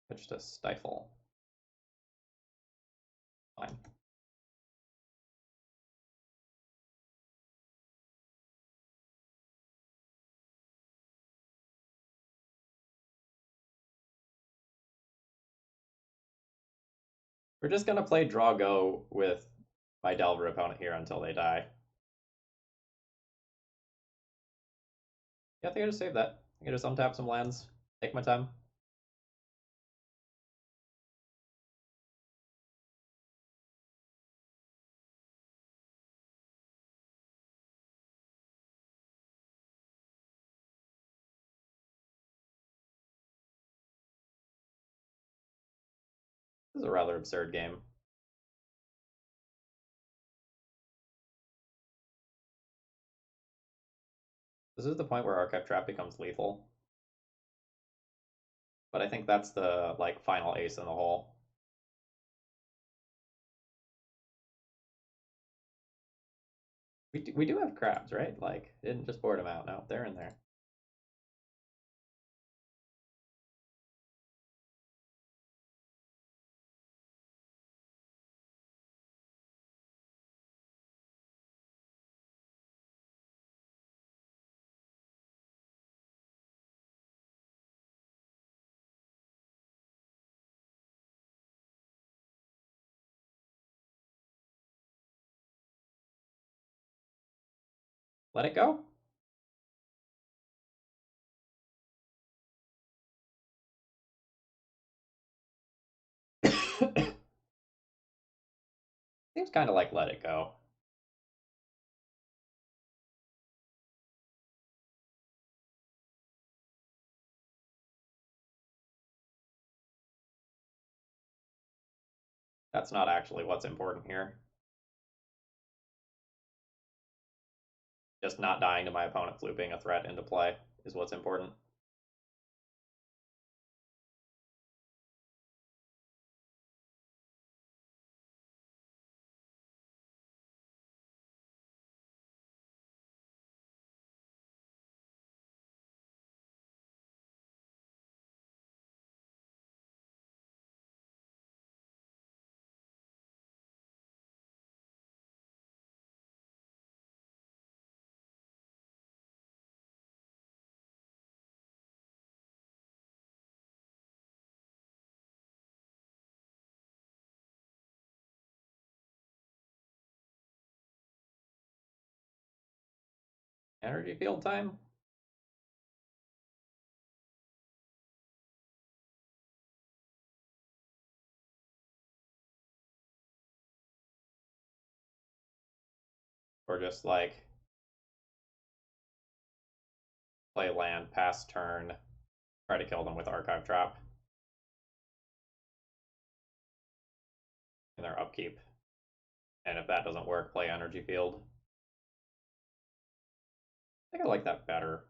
Speaker 1: Pitch to Stifle. Fine. We're just gonna play draw go with my Delver opponent here until they die. Yeah, I think I just save that. I can just untap some lands, take my time. This is a rather absurd game. This is the point where Archive Trap becomes lethal. But I think that's the like final ace in the hole. We do have crabs, right? Like, didn't just board them out. No, they're in there. Let it go. Seems kind of like let it go. That's not actually what's important here. Just not dying to my opponent looping a threat into play is what's important. Energy field time? Or just like play land, pass turn, try to kill them with Archive Trap in their upkeep. And if that doesn't work, play Energy Field. I think I like that better.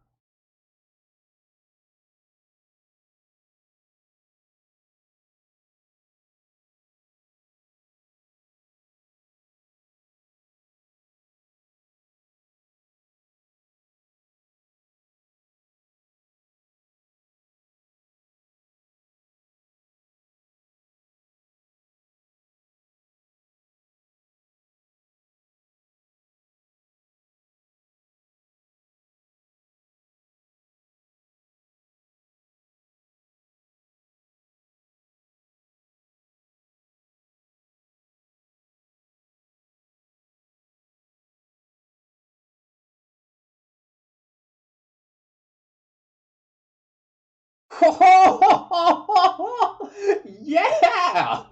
Speaker 1: Yeah! I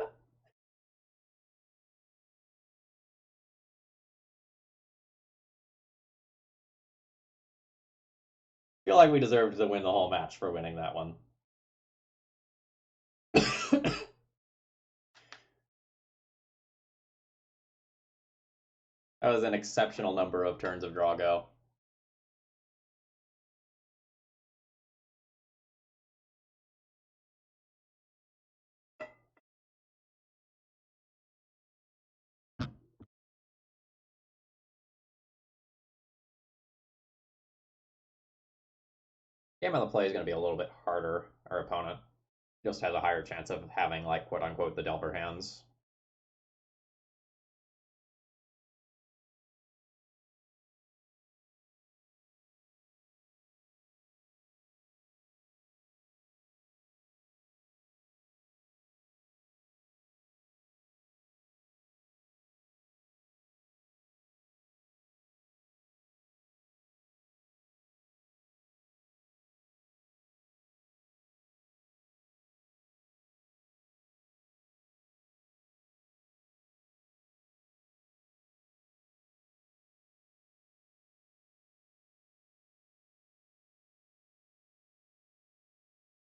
Speaker 1: feel like we deserved to win the whole match for winning that one. That was an exceptional number of turns of draw go. Game of the play is going to be a little bit harder. Our opponent just has a higher chance of having, like, quote unquote, the Delver hands.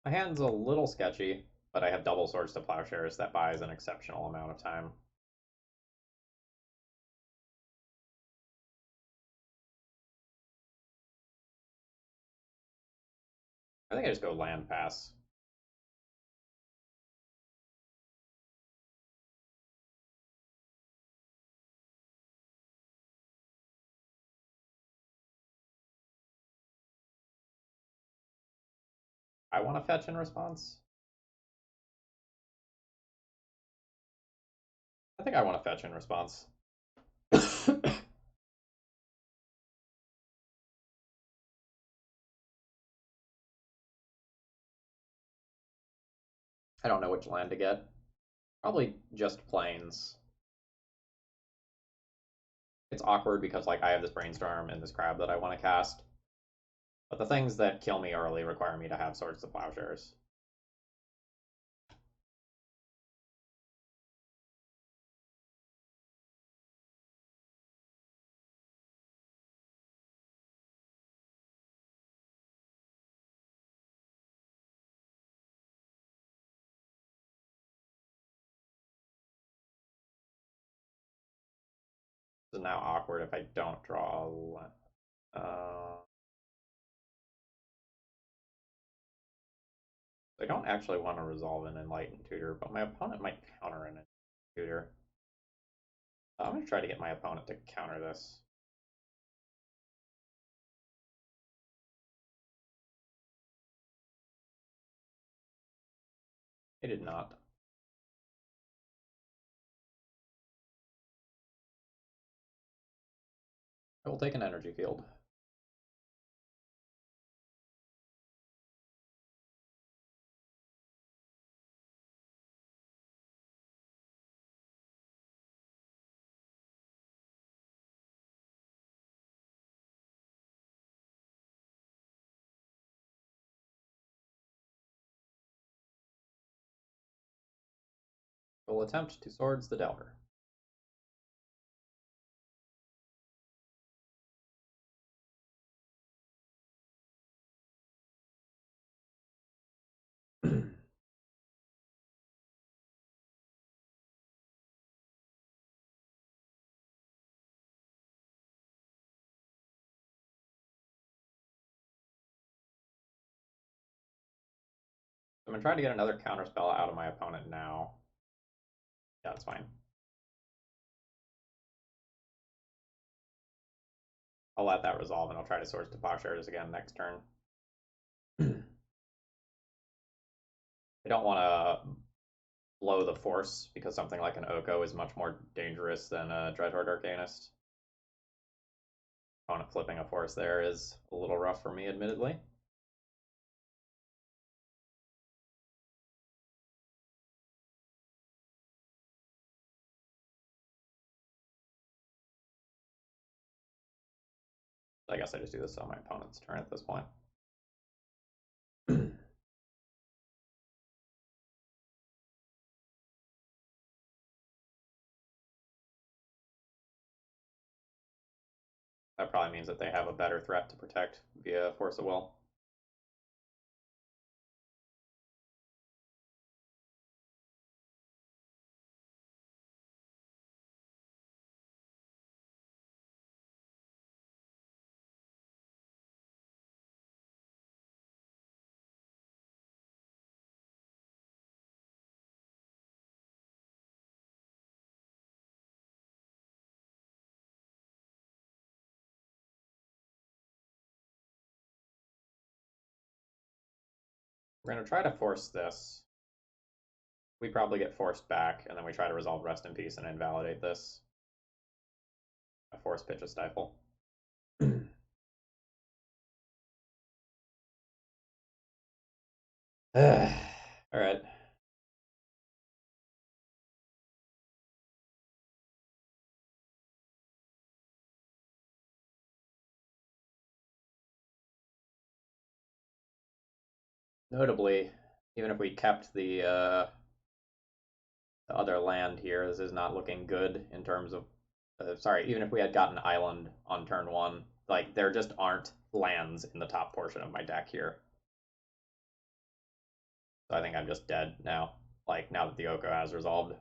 Speaker 1: My hand's a little sketchy, but I have double Swords to Plowshares that buys an exceptional amount of time. I think I just go land pass. I want to fetch in response. I think I want to fetch in response. I don't know which land to get. Probably just plains. It's awkward because like I have this brainstorm and this crab that I want to cast. But the things that kill me early require me to have Swords to Plowshares. This is now awkward if I don't draw I don't actually want to resolve an Enlightened Tutor, but my opponent might counter an Tutor. I'm going to try to get my opponent to counter this. He did not. I will take an energy field. We'll attempt to swords the Delver. I'm gonna try to get another counterspell out of my opponent now. Yeah, that's fine. I'll let that resolve and I'll try to Swords to Plowshares again next turn. I don't want to blow the Force because something like an Oko is much more dangerous than a Dreadhorde Arcanist. Opponent flipping a Force there is a little rough for me, admittedly. I guess I just do this on my opponent's turn at this point. That probably means that they have a better threat to protect via Force of Will. We're going to try to force this. We probably get forced back, and then we try to resolve Rest in Peace and invalidate this. A force pitch a stifle. Alright. Notably, even if we kept the other land here, this is not looking good in terms of. Sorry, even if we had gotten Island on turn one, like, there just aren't lands in the top portion of my deck here. So I think I'm just dead now. Like, now that the Oko has resolved.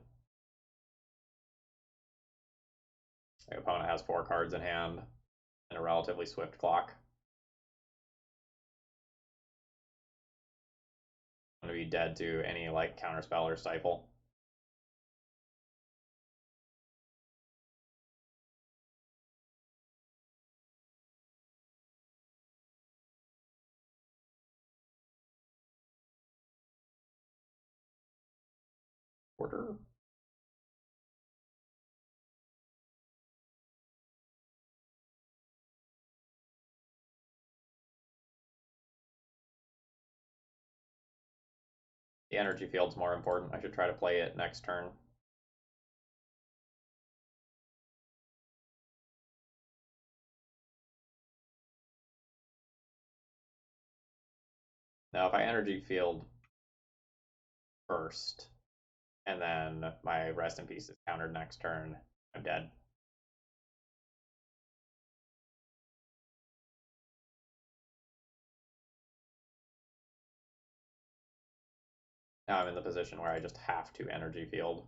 Speaker 1: My opponent has 4 cards in hand and a relatively swift clock. I'm going to be dead to any, like, counterspell or stifle. Order. The energy field's more important. I should try to play it next turn. Now, if I energy field first, and then my Rest in Peace is countered next turn, I'm dead. Now I'm in the position where I just have to energy field.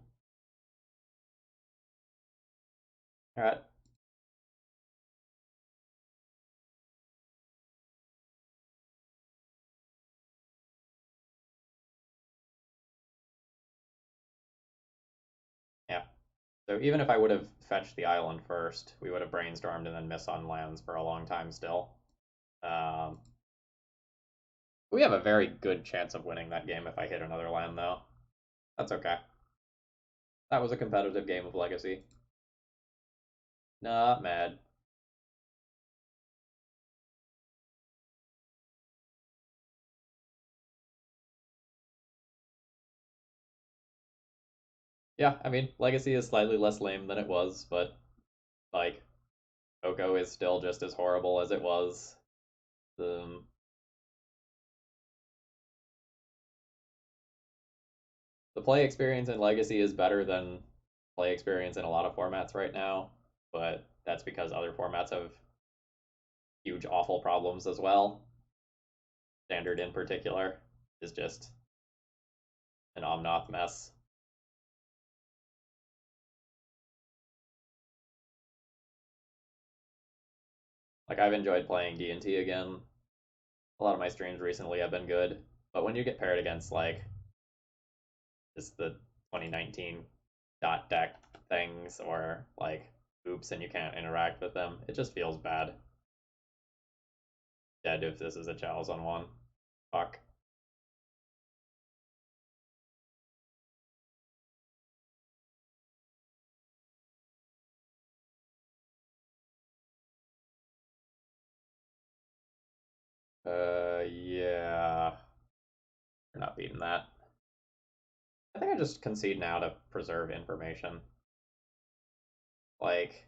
Speaker 1: Alright. Yeah. So even if I would have fetched the island first, we would have brainstormed and then missed on lands for a long time still. We have a very good chance of winning that game if I hit another land, though. That's okay. That was a competitive game of Legacy. Not mad. Yeah, I mean, Legacy is slightly less lame than it was, but, like, Oko is still just as horrible as it was. Um, The play experience in Legacy is better than play experience in a lot of formats right now, but that's because other formats have huge, awful problems as well. Standard in particular is just an Omnoth mess. Like I've enjoyed playing D&T again. A lot of my streams recently have been good, but when you get paired against like just the 2019 dot deck things or like oops and you can't interact with them, it just feels bad. Dead if this is a Chalice on one. Fuck. Yeah. You're not beating that. I think I just concede now to preserve information. Like,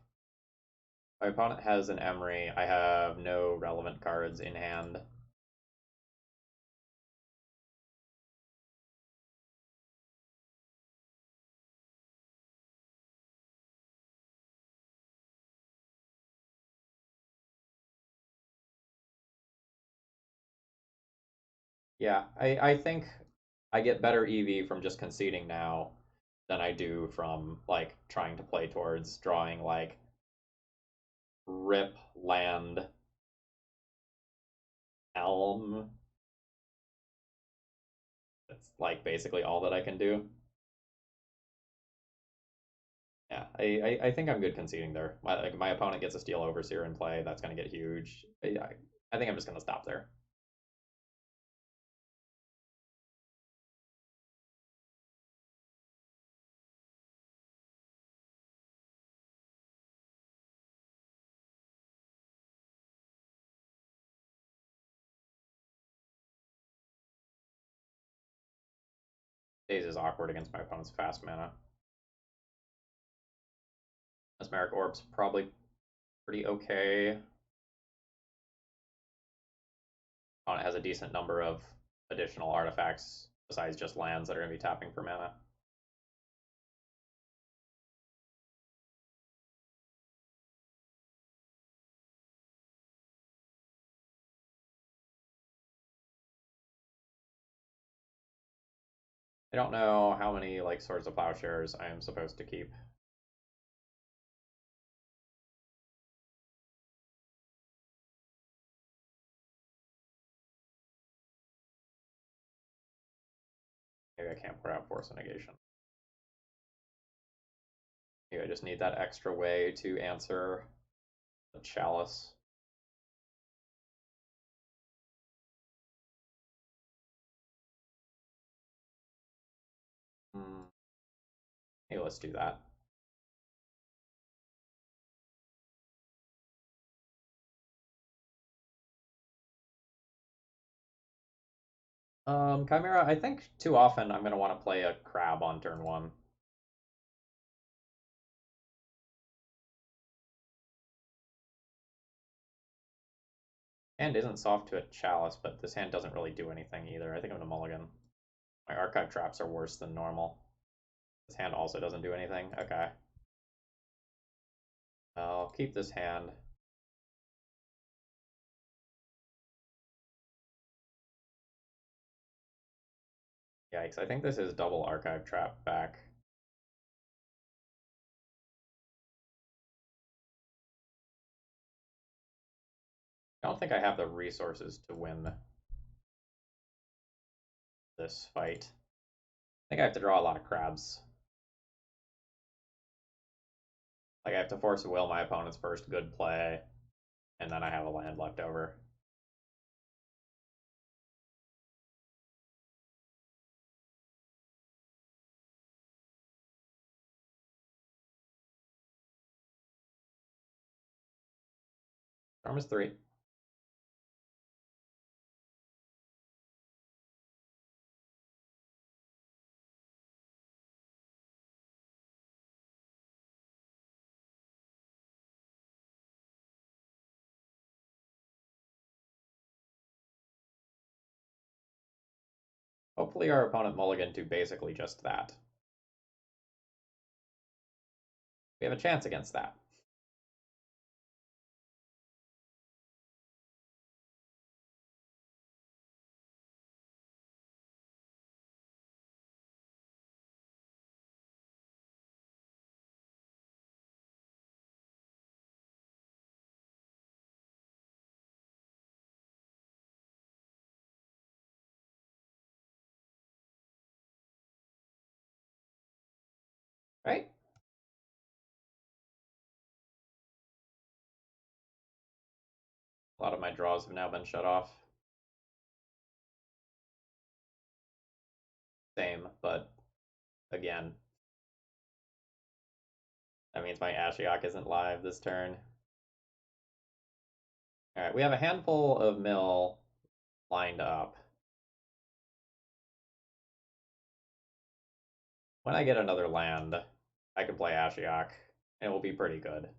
Speaker 1: my opponent has an Emery. I have no relevant cards in hand. Yeah, I think I get better EV from just conceding now than I do from like trying to play towards drawing like rip land elm. That's like basically all that I can do. Yeah, I think I'm good conceding there. My opponent gets a Steel Overseer in play. That's going to get huge. I think I'm just going to stop there. Daze is awkward against my opponent's fast mana. Mesmeric Orb's probably pretty okay. Opponent has a decent number of additional artifacts besides just lands that are going to be tapping for mana. I don't know how many like Swords of Plowshares I am supposed to keep. Maybe I can't put out Force Negation. Maybe I just need that extra way to answer the Chalice. Hey, let's do that. Chimera, I think too often I'm going to want to play a crab on turn one. Hand isn't soft to a Chalice, but this hand doesn't really do anything either. I think I'm going to mulligan. My Archive traps are worse than normal. This hand also doesn't do anything. Okay. I'll keep this hand. Yikes, I think this is double Archive trap back. I don't think I have the resources to win this fight. I think I have to draw a lot of crabs. Like I have to force will my opponent's first good play, and then I have a land left over. Charm is 3. Hopefully hopefully our opponent mulligan to basically just that. We have a chance against that. Right? A lot of my draws have now been shut off. Same, but again, that means my Ashiok isn't live this turn. Alright, we have a handful of mill lined up. When I get another land, I can play Ashiok, and it will be pretty good.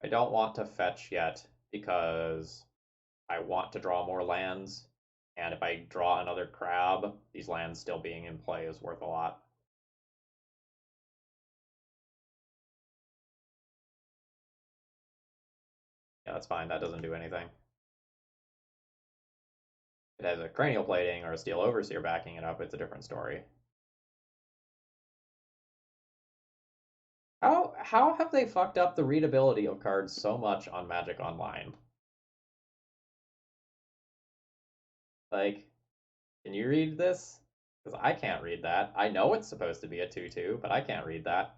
Speaker 1: I don't want to fetch yet because I want to draw more lands, and if I draw another crab, these lands still being in play is worth a lot. Yeah, that's fine. That doesn't do anything. If it has a cranial plating or a steel overseer backing it up, it's a different story. How have they fucked up the readability of cards so much on Magic Online? Like, can you read this? Because I can't read that. I know it's supposed to be a 2/2, but I can't read that.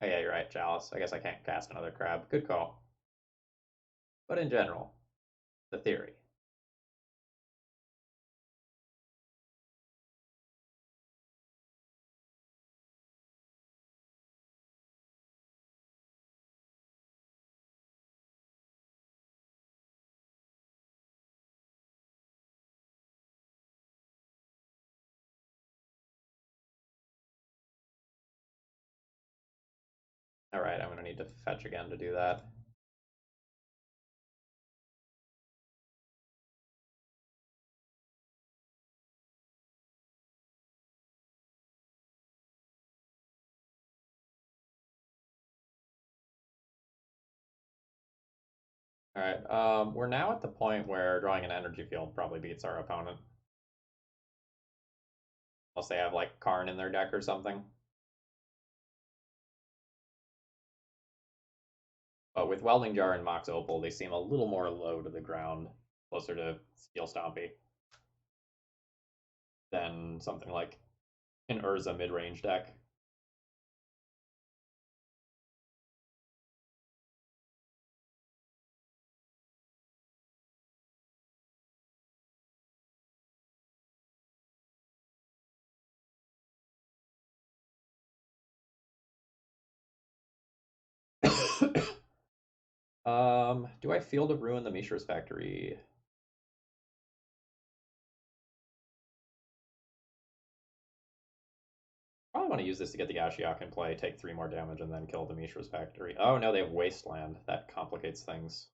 Speaker 1: Oh yeah, you're right, Chalice. I guess I can't cast another crab. Good call. But in general, the theory. Alright, I'm gonna need to fetch again to do that. Alright, we're now at the point where drawing an energy field probably beats our opponent. Unless they have, like, Karn in their deck or something. But with Welding Jar and Mox Opal, they seem a little more low to the ground, closer to Steel Stompy, than something like an Urza mid-range deck. Do I Field of Ruin the Mishra's Factory? Probably want to use this to get the Ashiok in play, take 3 more damage, and then kill the Mishra's Factory. Oh no, they have Wasteland. That complicates things.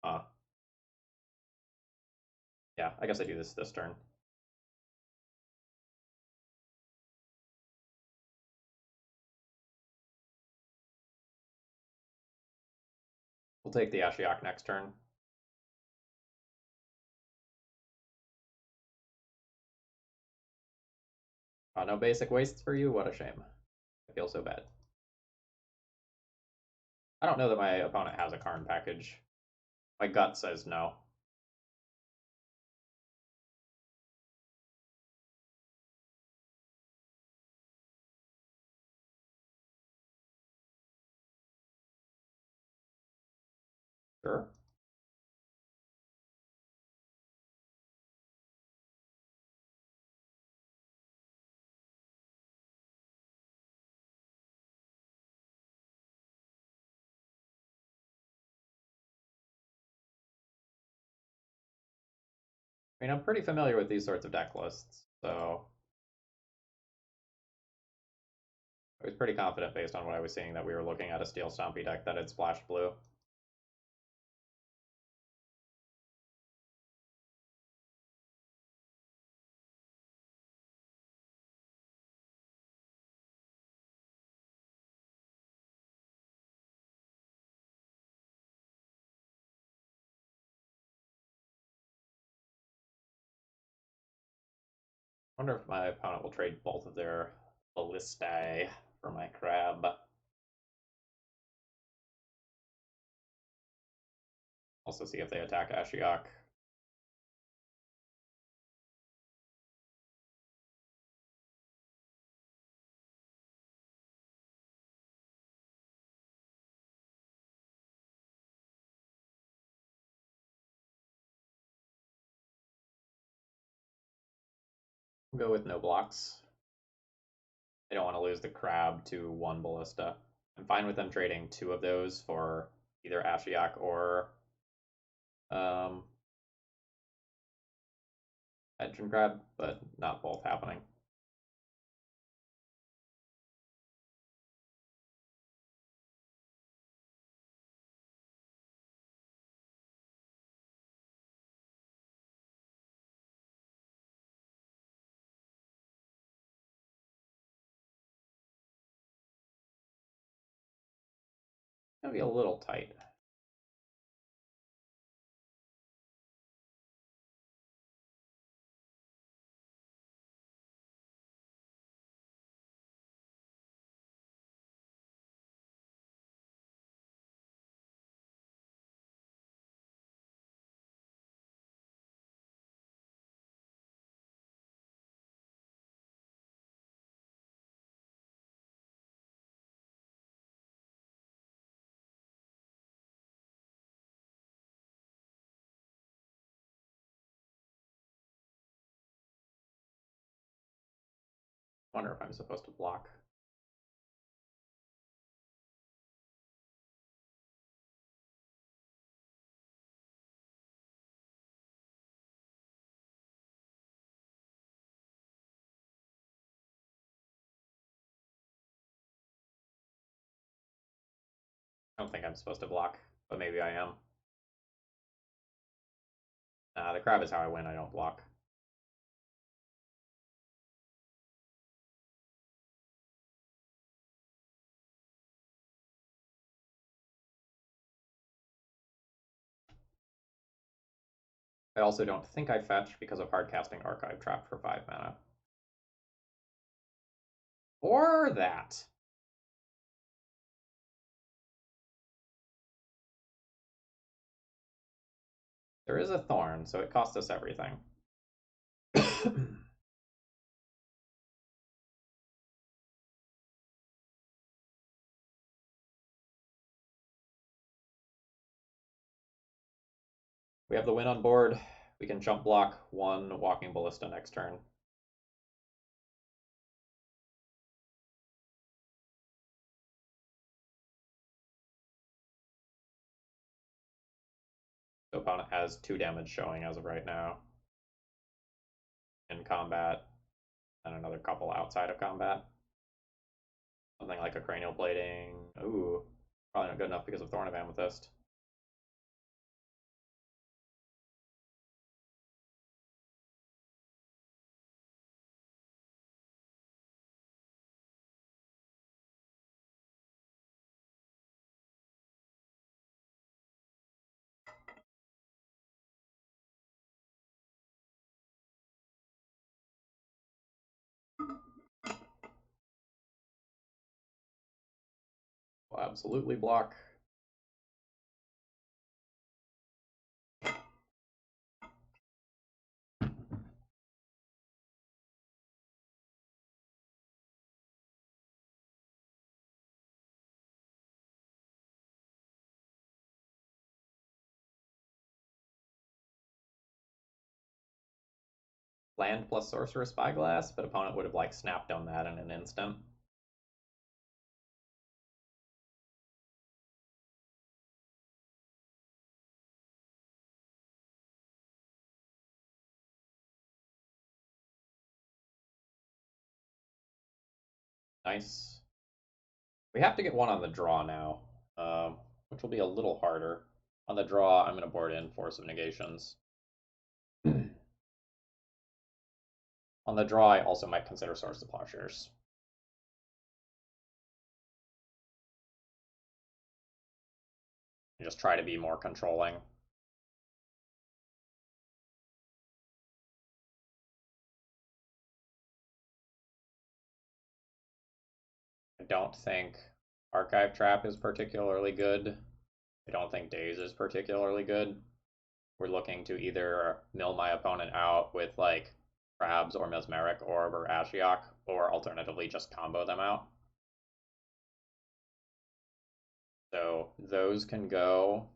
Speaker 1: Yeah, I guess I do this turn. We'll take the Ashiok next turn. No basic wastes for you? What a shame. I feel so bad. I don't know that my opponent has a Karn package. My gut says no. Sure. I mean, I'm pretty familiar with these sorts of deck lists, so I was pretty confident based on what I was seeing that we were looking at a Steel Stompy deck that had splashed blue. Wonder if my opponent will trade both of their ballistae for my crab. Also see if they attack Ashiok. We'll go with no blocks. They don't want to lose the crab to one ballista. I'm fine with them trading two of those for either Ashiok or um, Edge crab, but not both happening. Gonna be a little tight. Wonder if I'm supposed to block. I don't think I'm supposed to block, but maybe I am. The crab is how I win, I don't block. I also don't think I fetch because of hardcasting Archive Trap for 5 mana. Or that. There is a Thorn, so it costs us everything. We have the win on board. We can jump block one Walking Ballista next turn. The opponent has 2 damage showing as of right now in combat, and another couple outside of combat. Something like a Cranial Plating. Ooh, probably not good enough because of Thorn of Amethyst. Will absolutely block. Land plus Sorcerous Spyglass, but opponent would have like snapped on that in an instant. Nice. We have to get one on the draw now, which will be a little harder. On the draw, I'm going to board in Force of Negations. On the draw, I also might consider Swords of Plowshares. And just try to be more controlling. don't think Archive Trap is particularly good. I don't think Daze is particularly good. We're looking to either mill my opponent out with like Crabs or Mesmeric Orb or Ashiok, or alternatively just combo them out. So those can go,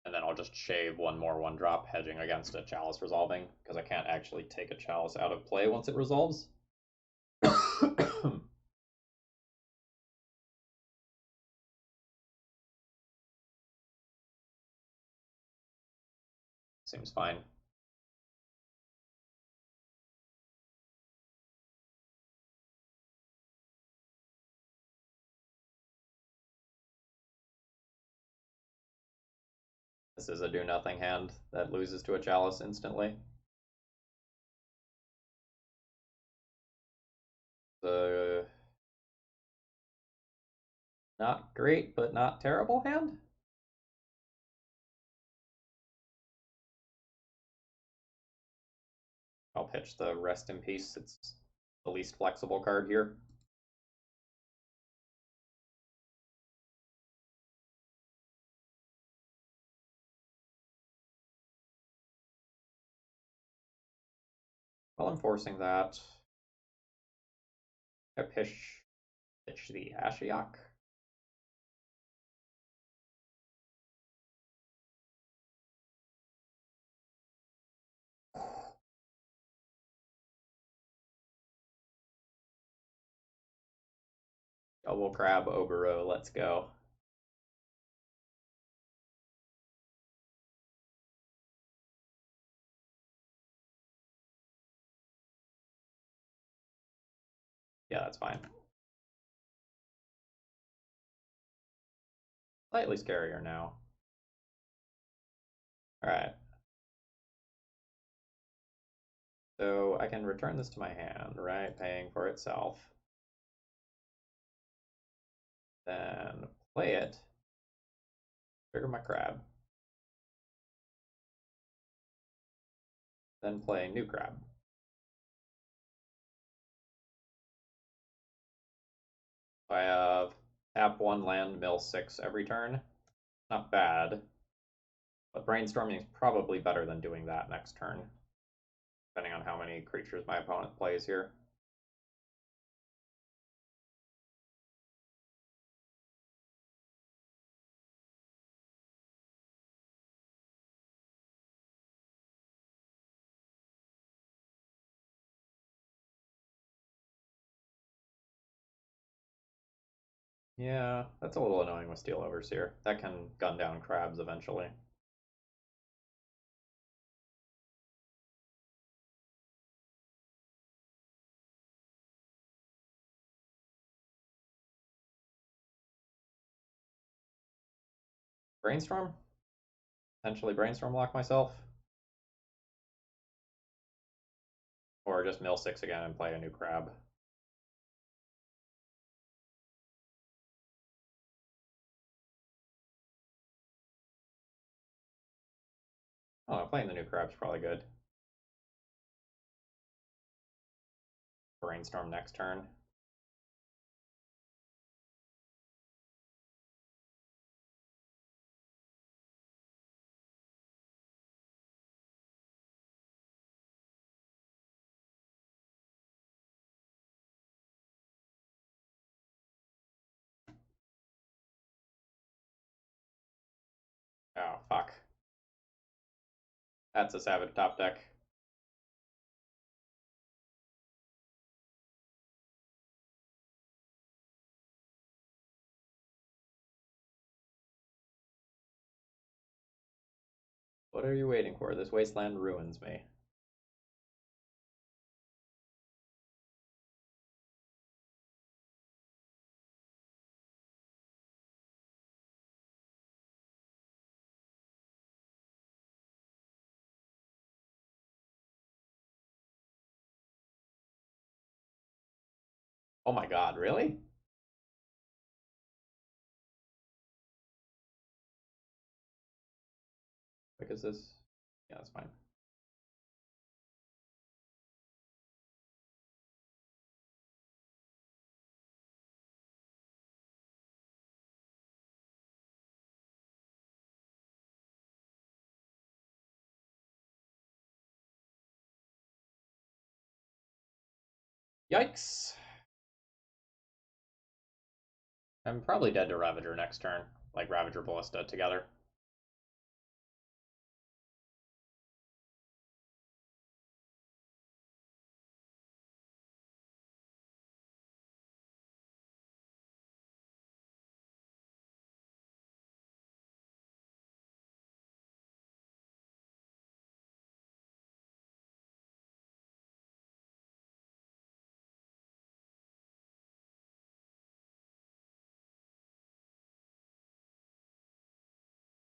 Speaker 1: and then I'll just shave one more 1-drop hedging against a Chalice resolving, because I can't actually take a Chalice out of play once it resolves. Seems fine. This is a do-nothing hand that loses to a Chalice instantly. The not great, but not terrible hand. I'll pitch the Rest in Peace. It's the least flexible card here. While I'm forcing that, I pitch the Ashiok. Double Crab Obero, let's go. Yeah, that's fine. Slightly scarier now. Alright. So I can return this to my hand, right? Paying for itself. Then play it. Trigger my crab. Then play new crab. I have tap 1 land, mill 6 every turn. Not bad. But brainstorming is probably better than doing that next turn, depending on how many creatures my opponent plays here. Yeah, that's a little annoying with Steel Overseer. That can gun down crabs eventually. Brainstorm? Potentially Brainstorm lock myself? Or just mill 6 again and play a new crab. Oh, playing the new crab's probably good. Brainstorm next turn. Oh, fuck. That's a Savage top deck. What are you waiting for? This wasteland ruins me. Oh my god, really? Because this... Yeah, that's fine. Yikes. I'm probably dead to Ravager next turn. Like Ravager Ballista together.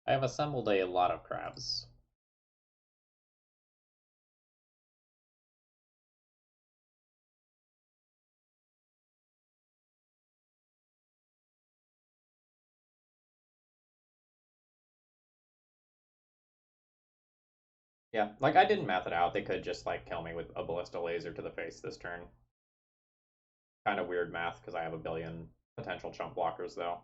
Speaker 1: I have assembled a lot of crabs. Yeah, like I didn't math it out. They could just like kill me with a ballista laser to the face this turn. Kind of weird math because I have a billion potential chump blockers though.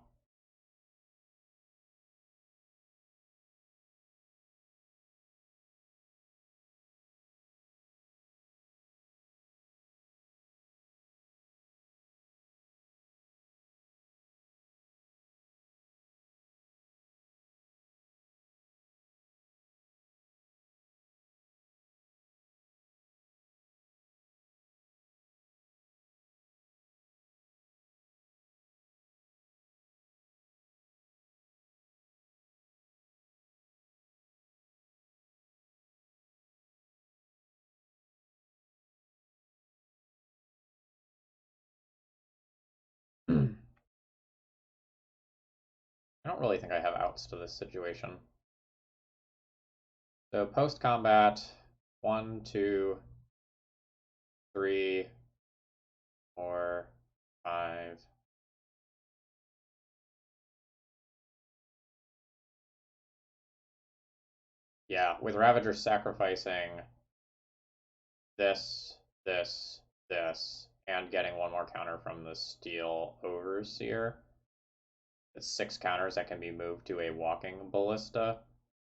Speaker 1: I don't really think I have outs to this situation. So post combat, 1, 2, 3, 4, 5. Yeah, with Ravager sacrificing this, this, and getting one more counter from the Steel Overseer. It's 6 counters that can be moved to a walking ballista.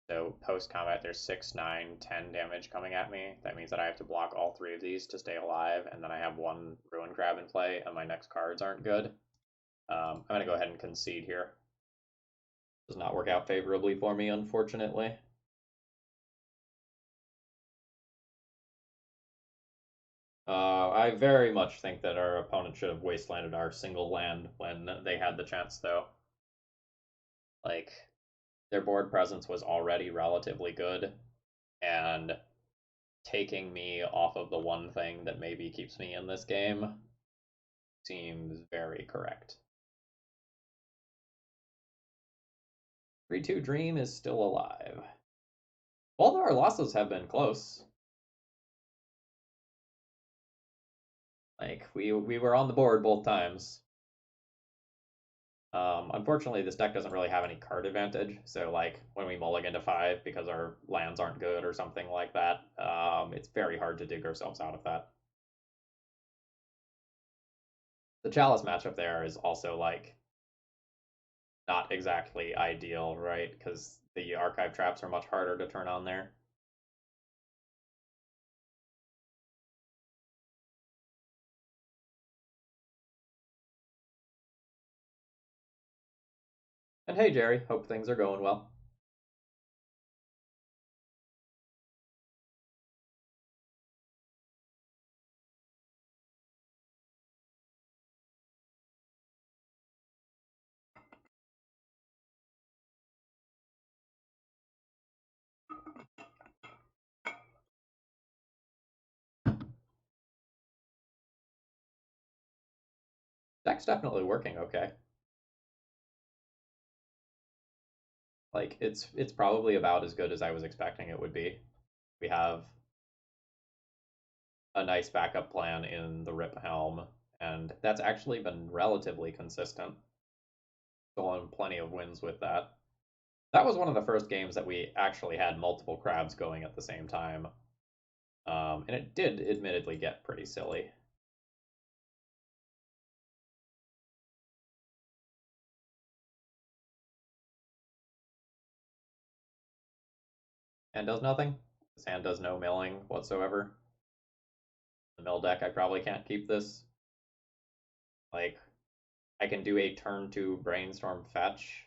Speaker 1: So post combat, there's 6, 9, 10 damage coming at me. That means that I have to block all 3 of these to stay alive, and then I have one Ruin Crab in play, and my next cards aren't good. I'm going to go ahead and concede here. Does not work out favorably for me, unfortunately. I very much think that our opponent should have wastelanded our single land when they had the chance, though. Like, their board presence was already relatively good, and taking me off of the one thing that maybe keeps me in this game seems very correct. 3-2 Dream is still alive. Both of our losses have been close. Like, we were on the board both times. Unfortunately, this deck doesn't really have any card advantage, so like when we mulligan to 5 because our lands aren't good or something like that, it's very hard to dig ourselves out of that. The Chalice matchup there is also like not exactly ideal, right? Because the archive traps are much harder to turn on there. And hey, Jerry, hope things are going well. Deck's definitely working okay. Like it's probably about as good as I was expecting it would be. We have a nice backup plan in the Rip Helm, and that's actually been relatively consistent. Still on plenty of wins with that. That was one of the first games that we actually had multiple crabs going at the same time. And it did admittedly get pretty silly. And does nothing. This hand does no milling whatsoever. The mill deck, I probably can't keep this. Like, I can do a turn 2 brainstorm fetch.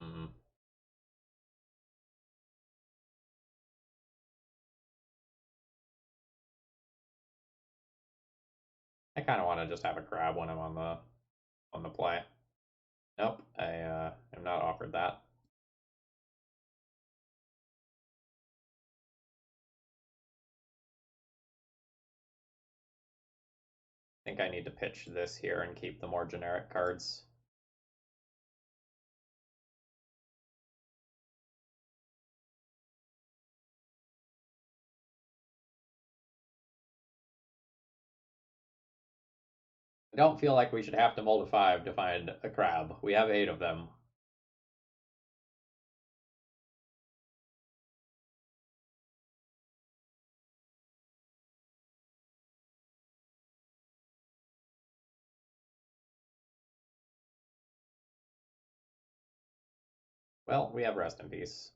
Speaker 1: Hmm. I kind of want to just have a crab when I'm on the play. Nope, I am not offered that. I think I need to pitch this here and keep the more generic cards. I don't feel like we should have to mull to 5 to find a crab. We have 8 of them. Well, we have rest in peace.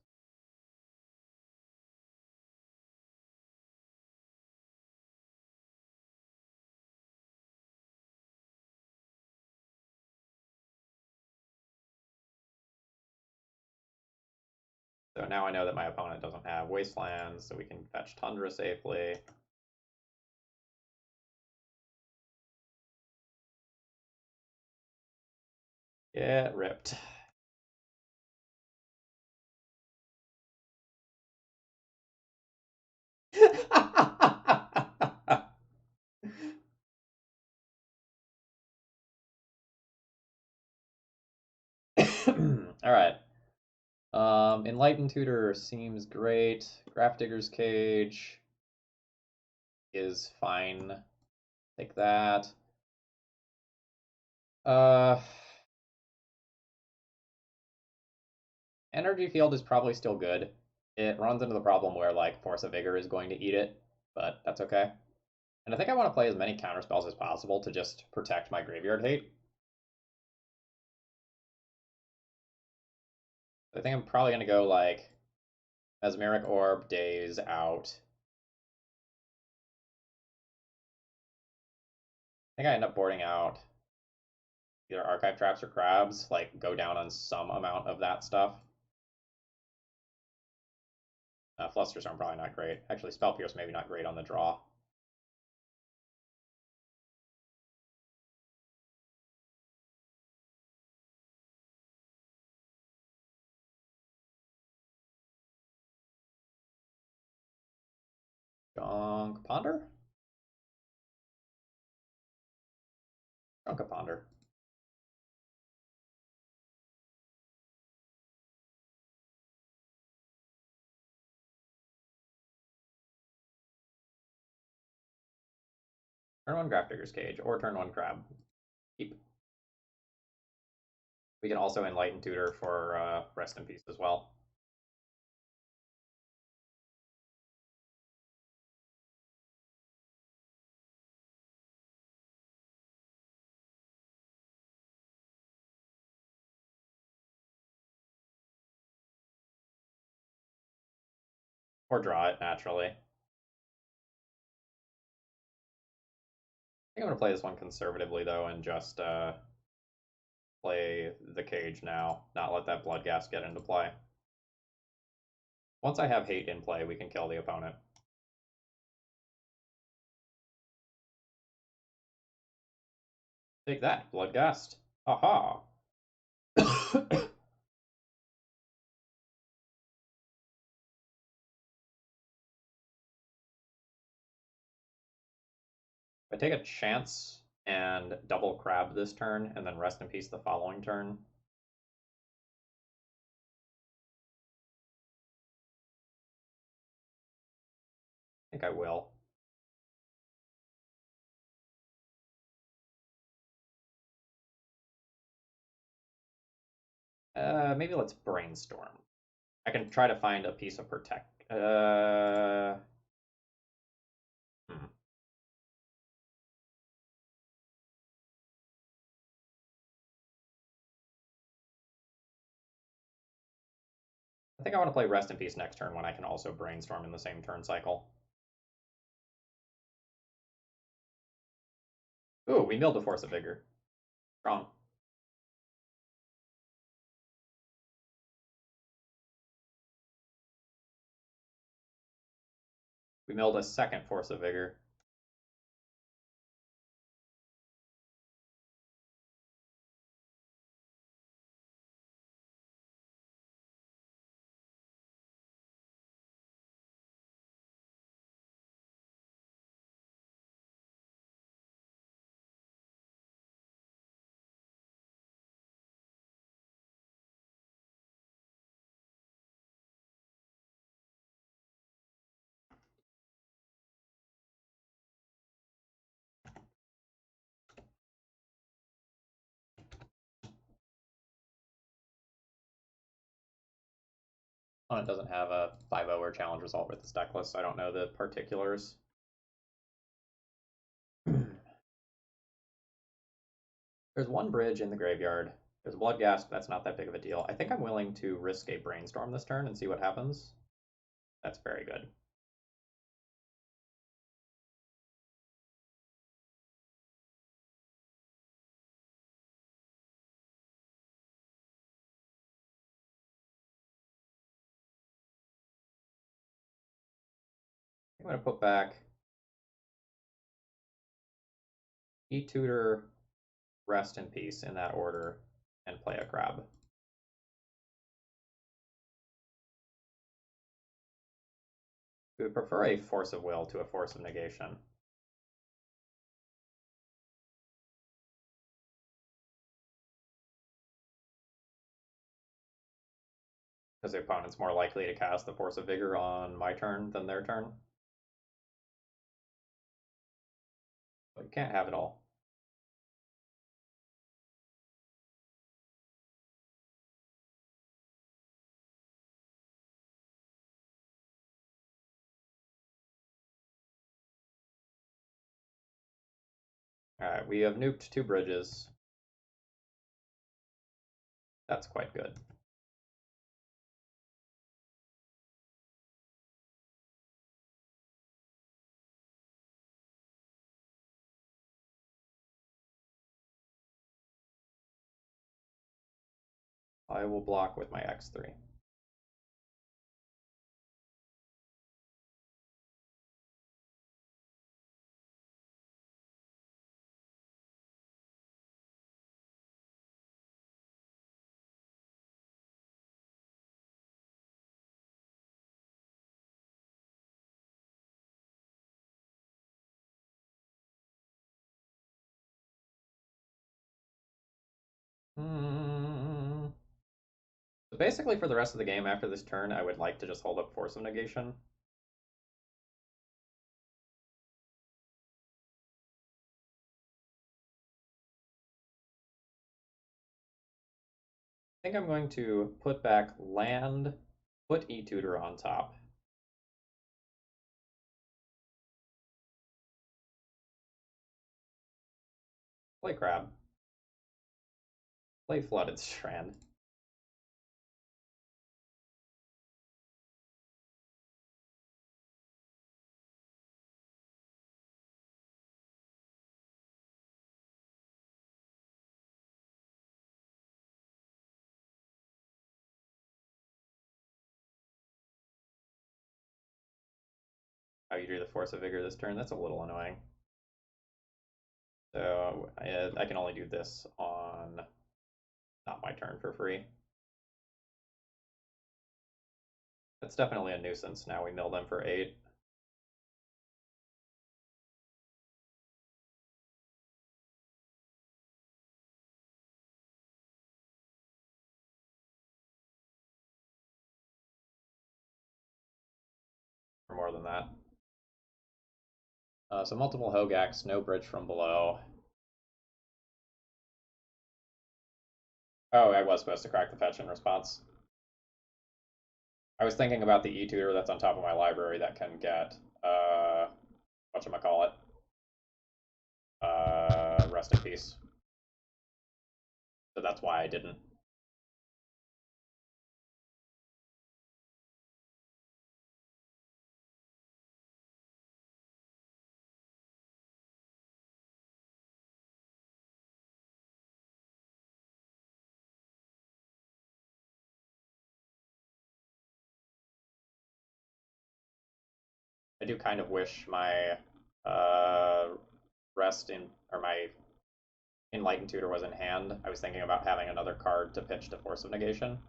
Speaker 1: So now I know that my opponent doesn't have wastelands, so we can fetch Tundra safely. Get ripped. All right. Enlightened Tutor seems great. Digger's Cage is fine. Take that. Uh, Energy Field is probably still good. It runs into the problem where like Force of Vigor is going to eat it, but that's okay. And I think I want to play as many counterspells as possible to just protect my graveyard hate. I think I'm probably gonna go like Mesmeric Orb, Daze out. I think I end up boarding out either Archive Traps or Crabs, like go down on some amount of that stuff. Flusterstorm probably not great. Actually, Spell Pierce maybe not great on the draw. Junk Ponder? Junk Ponder. Turn 1 Digger's Cage, or turn 1 Crab. Keep. We can also Enlighten Tutor for Rest in Peace as well. Or draw it, naturally. I think I'm going to play this one conservatively, though, and just play the Cage now, not let that Bloodghast get into play. Once I have Hate in play, we can kill the opponent. Take that, Bloodghast. Aha! I take a chance and double Crab this turn, and then Rest in Peace the following turn. I think I will. Maybe let's Brainstorm. I can try to find a piece of Protect. Hmm. I think I want to play Rest in Peace next turn when I can also Brainstorm in the same turn cycle. Ooh, we milled a Force of Vigor. Strong. We milled a second Force of Vigor. Opponent doesn't have a 5-0 or challenge result with this deck list, so I don't know the particulars. There's one bridge in the graveyard. There's a Blood Gasp, that's not that big of a deal. I think I'm willing to risk a Brainstorm this turn and see what happens. That's very good. I'm going to put back E-Tutor, Rest in Peace in that order, and play a Crab. We would prefer a Force of Will to a Force of Negation. Because the opponent's more likely to cast the Force of Vigor on my turn than their turn. But you can't have it all. Alright, we have nuked 2 bridges. That's quite good. I will block with my X3. So basically for the rest of the game after this turn, I would like to just hold up Force of Negation. I think I'm going to put back land, put E-Tutor on top. Play Crab. Play Flooded Strand. Oh, you drew the Force of Vigor this turn? That's a little annoying. So I can only do this on not my turn for free. That's definitely a nuisance. Now we mill them for 8. Or more than that. So multiple Hogaaks, no bridge from below. Oh, I was supposed to crack the fetch in response. I was thinking about the E-Tutor that's on top of my library that can get, whatchamacallit, Rest in Peace. So that's why I didn't. I do kind of wish my uh, rest in or my enlightened tutor was in hand. I was thinking about having another card to pitch to Force of Negation.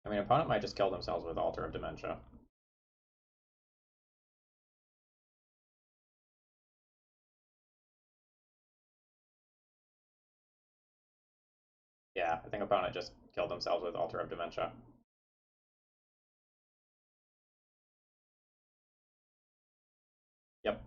Speaker 1: I mean, opponent might just kill themselves with Altar of Dementia. Yeah, I think opponent just killed themselves with Altar of Dementia. Yep.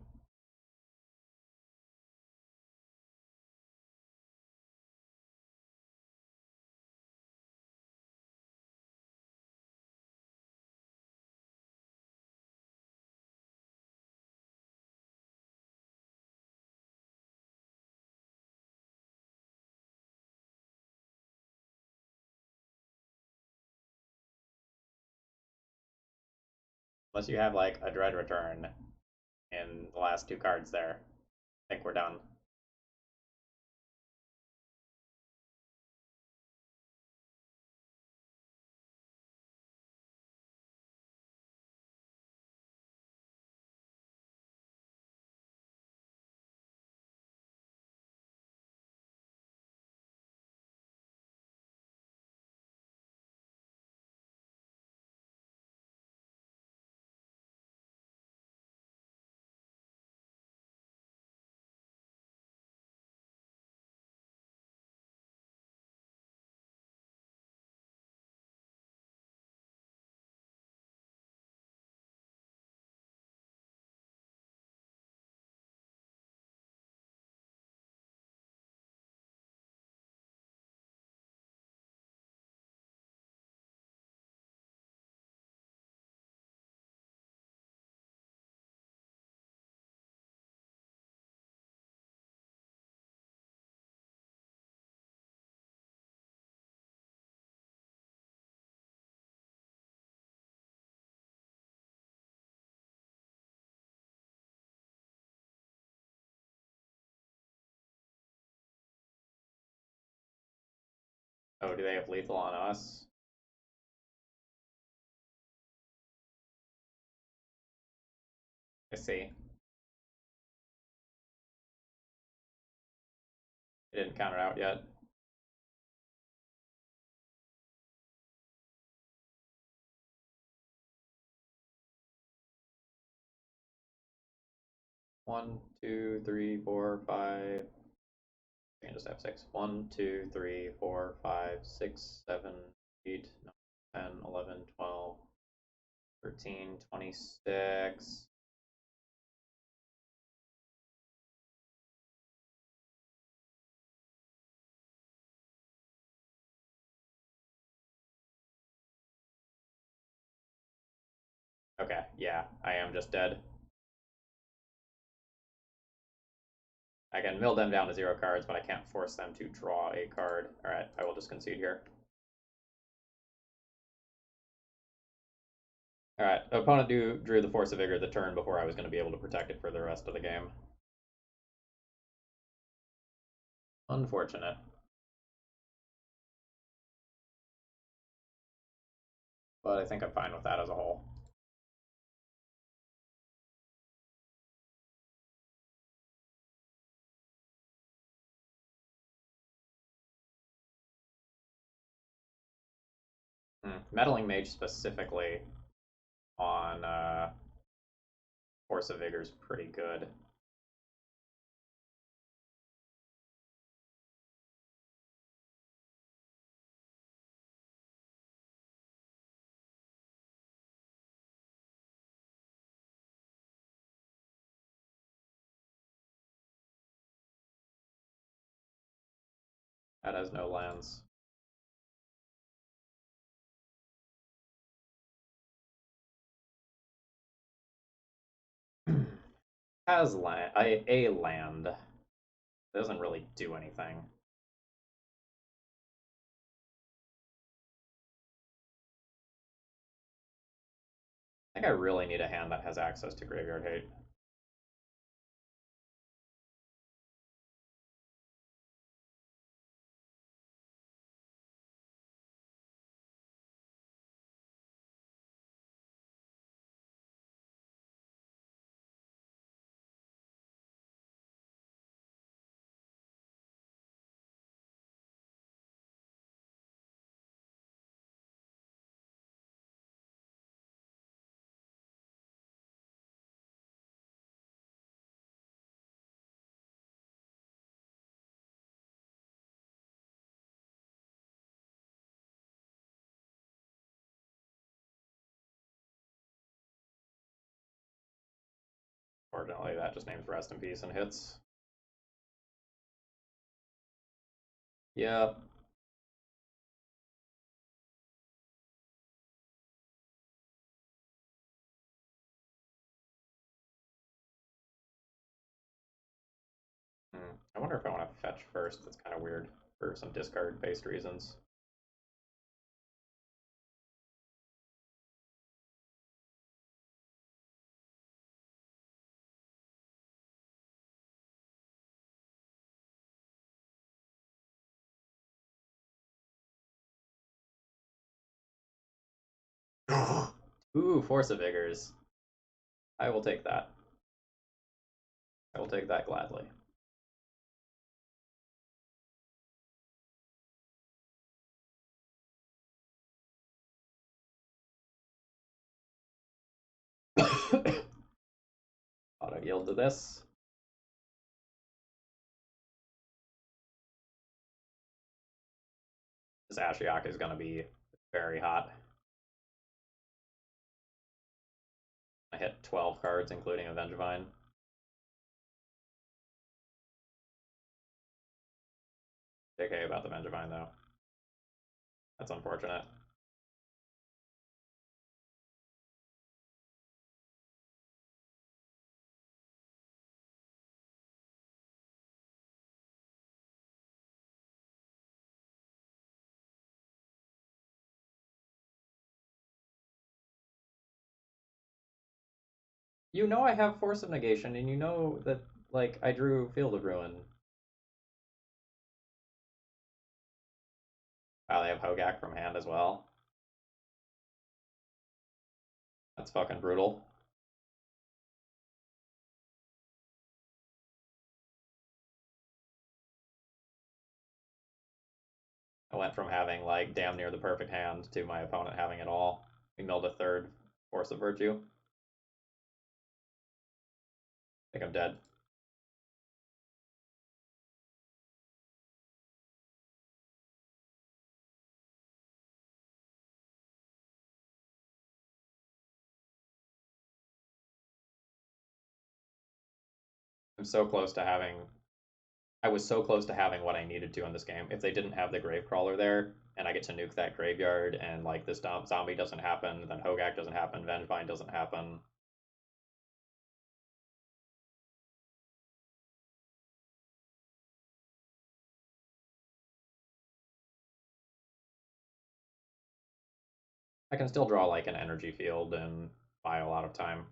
Speaker 1: Unless you have like a Dread Return in the last two cards there, I think we're done. Oh, do they have lethal on us? I see. It didn't count it out yet. One, two, three, four, five. I can just have six. 1, 2, 3, 4, 5, 6, 7, 8, 9, 10, 11, 12, 13, 26. Okay, yeah, I am just dead. I can mill them down to 0 cards, but I can't force them to draw a card. Alright, I will just concede here. Alright, the opponent drew the Force of Vigor the turn before I was going to be able to protect it for the rest of the game. Unfortunate. But I think I'm fine with that as a whole. Meddling Mage specifically on Force of Vigor is pretty good. That has no lands. Has land, a land. Doesn't really do anything. I think I really need a hand that has access to graveyard hate. Fortunately, that just names rest in peace and hits. Yeah. I wonder if I want to fetch first. That's kind of weird for some discard-based reasons. Ooh, Force of Vigors. I will take that. I will take that gladly. Auto yield to this. This Ashiok is going to be very hot. I hit 12 cards, including a Vengevine. JK about the Vengevine, though. That's unfortunate. You know I have Force of Negation, and you know that, like, I drew Field of Ruin. Wow, they have Hogak from hand as well. That's fucking brutal. I went from having, like, damn near the perfect hand to my opponent having it all. We milled a third Force of Virtue. I think I'm dead. I'm so close to having I was so close to having what I needed to in this game. If they didn't have the Gravecrawler there, and I get to nuke that graveyard, and like this zombie doesn't happen, then Hogak doesn't happen, Vengevine doesn't happen. I can still draw like an energy field and buy a lot of time.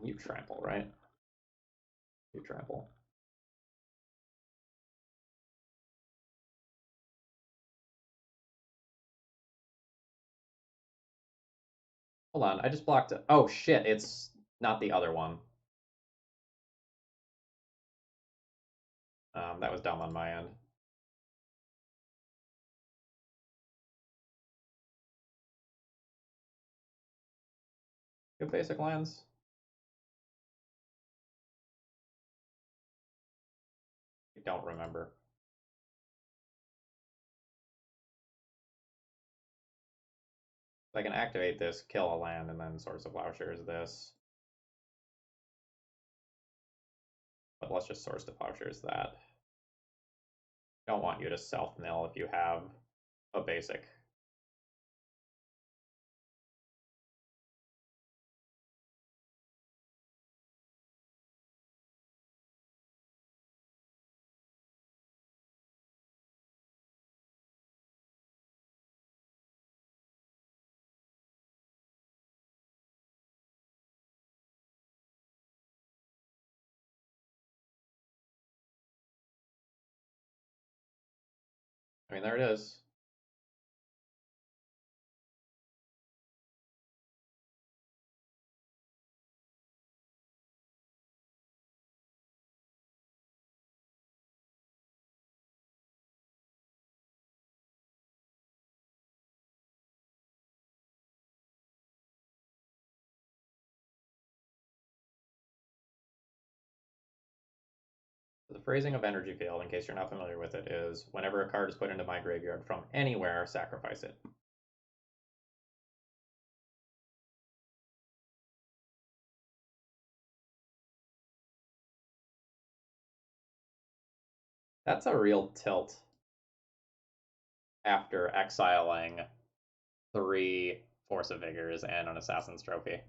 Speaker 1: You trample, right? You trample. Hold on, I just blocked it. Oh shit, it's not the other one. That was dumb on my end. Good basic lands. I don't remember. I can activate this, kill a land, and then Source of Plowshares this. But let's just source departures that. Don't want you to self-mill if you have a basic. I mean, there it is. The phrasing of energy field, in case you're not familiar with it, is whenever a card is put into my graveyard from anywhere, sacrifice it. That's a real tilt after exiling 3 Force of Vigors and an Assassin's Trophy. I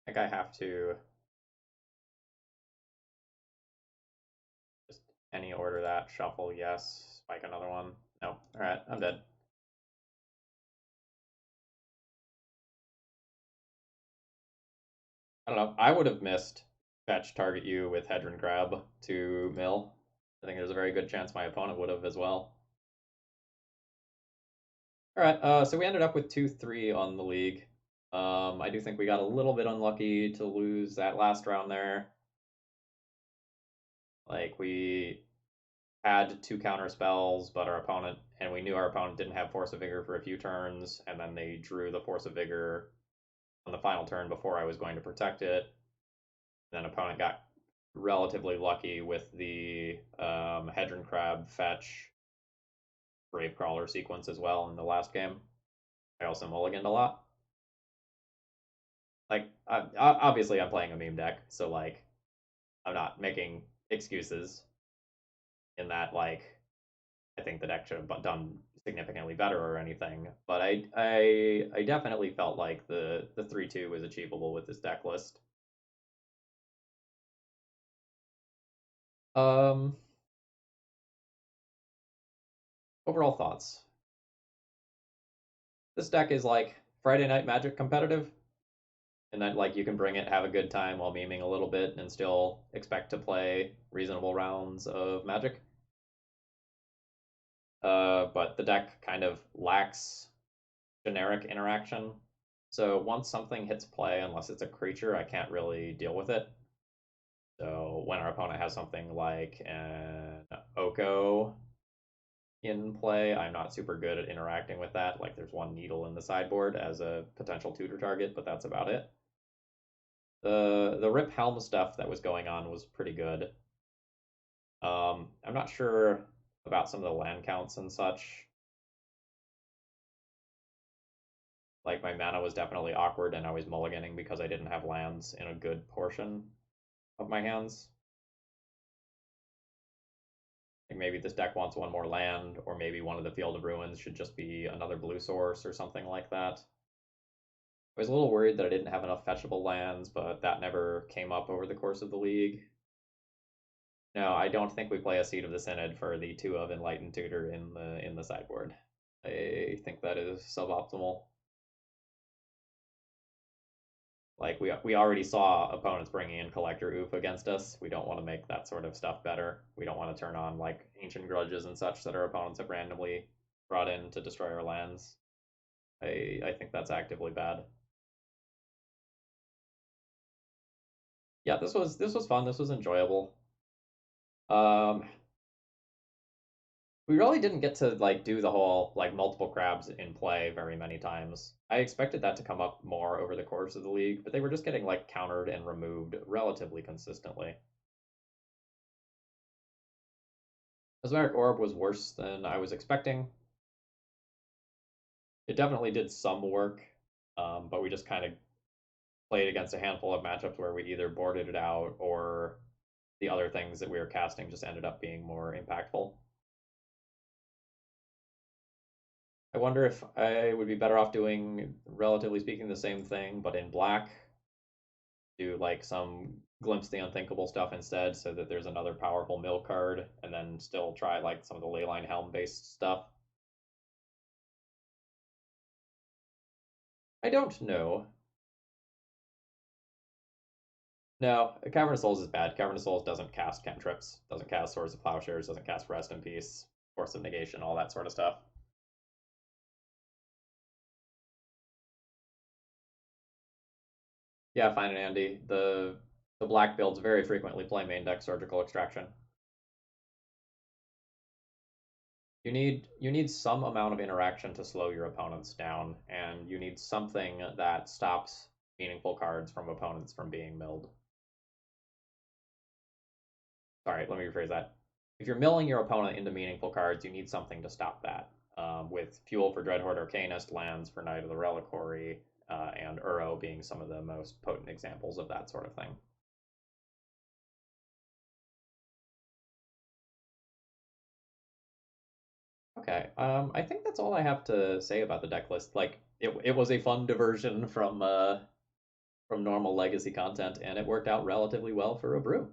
Speaker 1: think I have to just any order that, shuffle, yes, spike another one. No, alright, I'm dead. I don't know, I would have missed fetch target you with Hedron Grab to mill. I think there's a very good chance my opponent would have as well. Alright, so we ended up with 2-3 on the league. I do think we got a little bit unlucky to lose that last round there. Like, we had 2 counter spells, but we knew our opponent didn't have Force of Vigor for a few turns, and then they drew the Force of Vigor on the final turn before I was going to protect it. Then opponent got relatively lucky with the Hedron Crab fetch Gravecrawler sequence as well in the last game. I also mulliganed a lot. Like, obviously I'm playing a meme deck, so like, I'm not making excuses in that, like, I think the deck should have done significantly better or anything, but I definitely felt like the 3-2 was achievable with this deck list. Um, Overall thoughts. This deck is like Friday Night Magic competitive, and that like you can bring it, have a good time while memeing a little bit, and still expect to play reasonable rounds of Magic. But the deck kind of lacks generic interaction. So once something hits play, unless it's a creature, I can't really deal with it. So when our opponent has something like an Oko in play, I'm not super good at interacting with that. Like there's one needle in the sideboard as a potential tutor target, but that's about it. The Rip Helm stuff that was going on was pretty good. I'm not sure about some of the land counts and such. Like my mana was definitely awkward, and I was mulliganing because I didn't have lands in a good portion of my hands. Like maybe this deck wants one more land, or maybe one of the Field of Ruins should just be another blue source or something like that. I was a little worried that I didn't have enough fetchable lands, but that never came up over the course of the league. No, I don't think we play a Seat of the Synod for the 2 of Enlightened Tutor in the sideboard. I think that is suboptimal. Like we already saw opponents bringing in Collector Oof against us. We don't want to make that sort of stuff better. We don't want to turn on like Ancient Grudges and such that our opponents have randomly brought in to destroy our lands. I think that's actively bad. Yeah, this was fun. This was enjoyable. Um, we really didn't get to like do the whole like multiple crabs in play very many times. I expected that to come up more over the course of the league, but they were just getting like countered and removed relatively consistently. Mesmeric Orb was worse than I was expecting. It definitely did some work, but we just kind of played against a handful of matchups where we either boarded it out or the other things that we were casting just ended up being more impactful. I wonder if I would be better off doing, relatively speaking, the same thing, but in black. Do like some glimpse the unthinkable stuff instead, so that there's another powerful mill card, and then still try like some of the leyline helm based stuff. I don't know. No, Cavern of Souls is bad. Cavern of Souls doesn't cast cantrips, doesn't cast Swords of Plowshares, doesn't cast Rest in Peace, Force of Negation, all that sort of stuff. Yeah, fine and Andy. The black builds very frequently play main deck Surgical Extraction. You need some amount of interaction to slow your opponents down, and you need something that stops meaningful cards from opponents from being milled. Sorry, let me rephrase that. If you're milling your opponent into meaningful cards, you need something to stop that. With Fuel for Dreadhorde Arcanist, lands for Knight of the Reliquary, and Uro being some of the most potent examples of that sort of thing. Okay, I think that's all I have to say about the deck list. Like, it was a fun diversion from normal legacy content, and it worked out relatively well for a brew.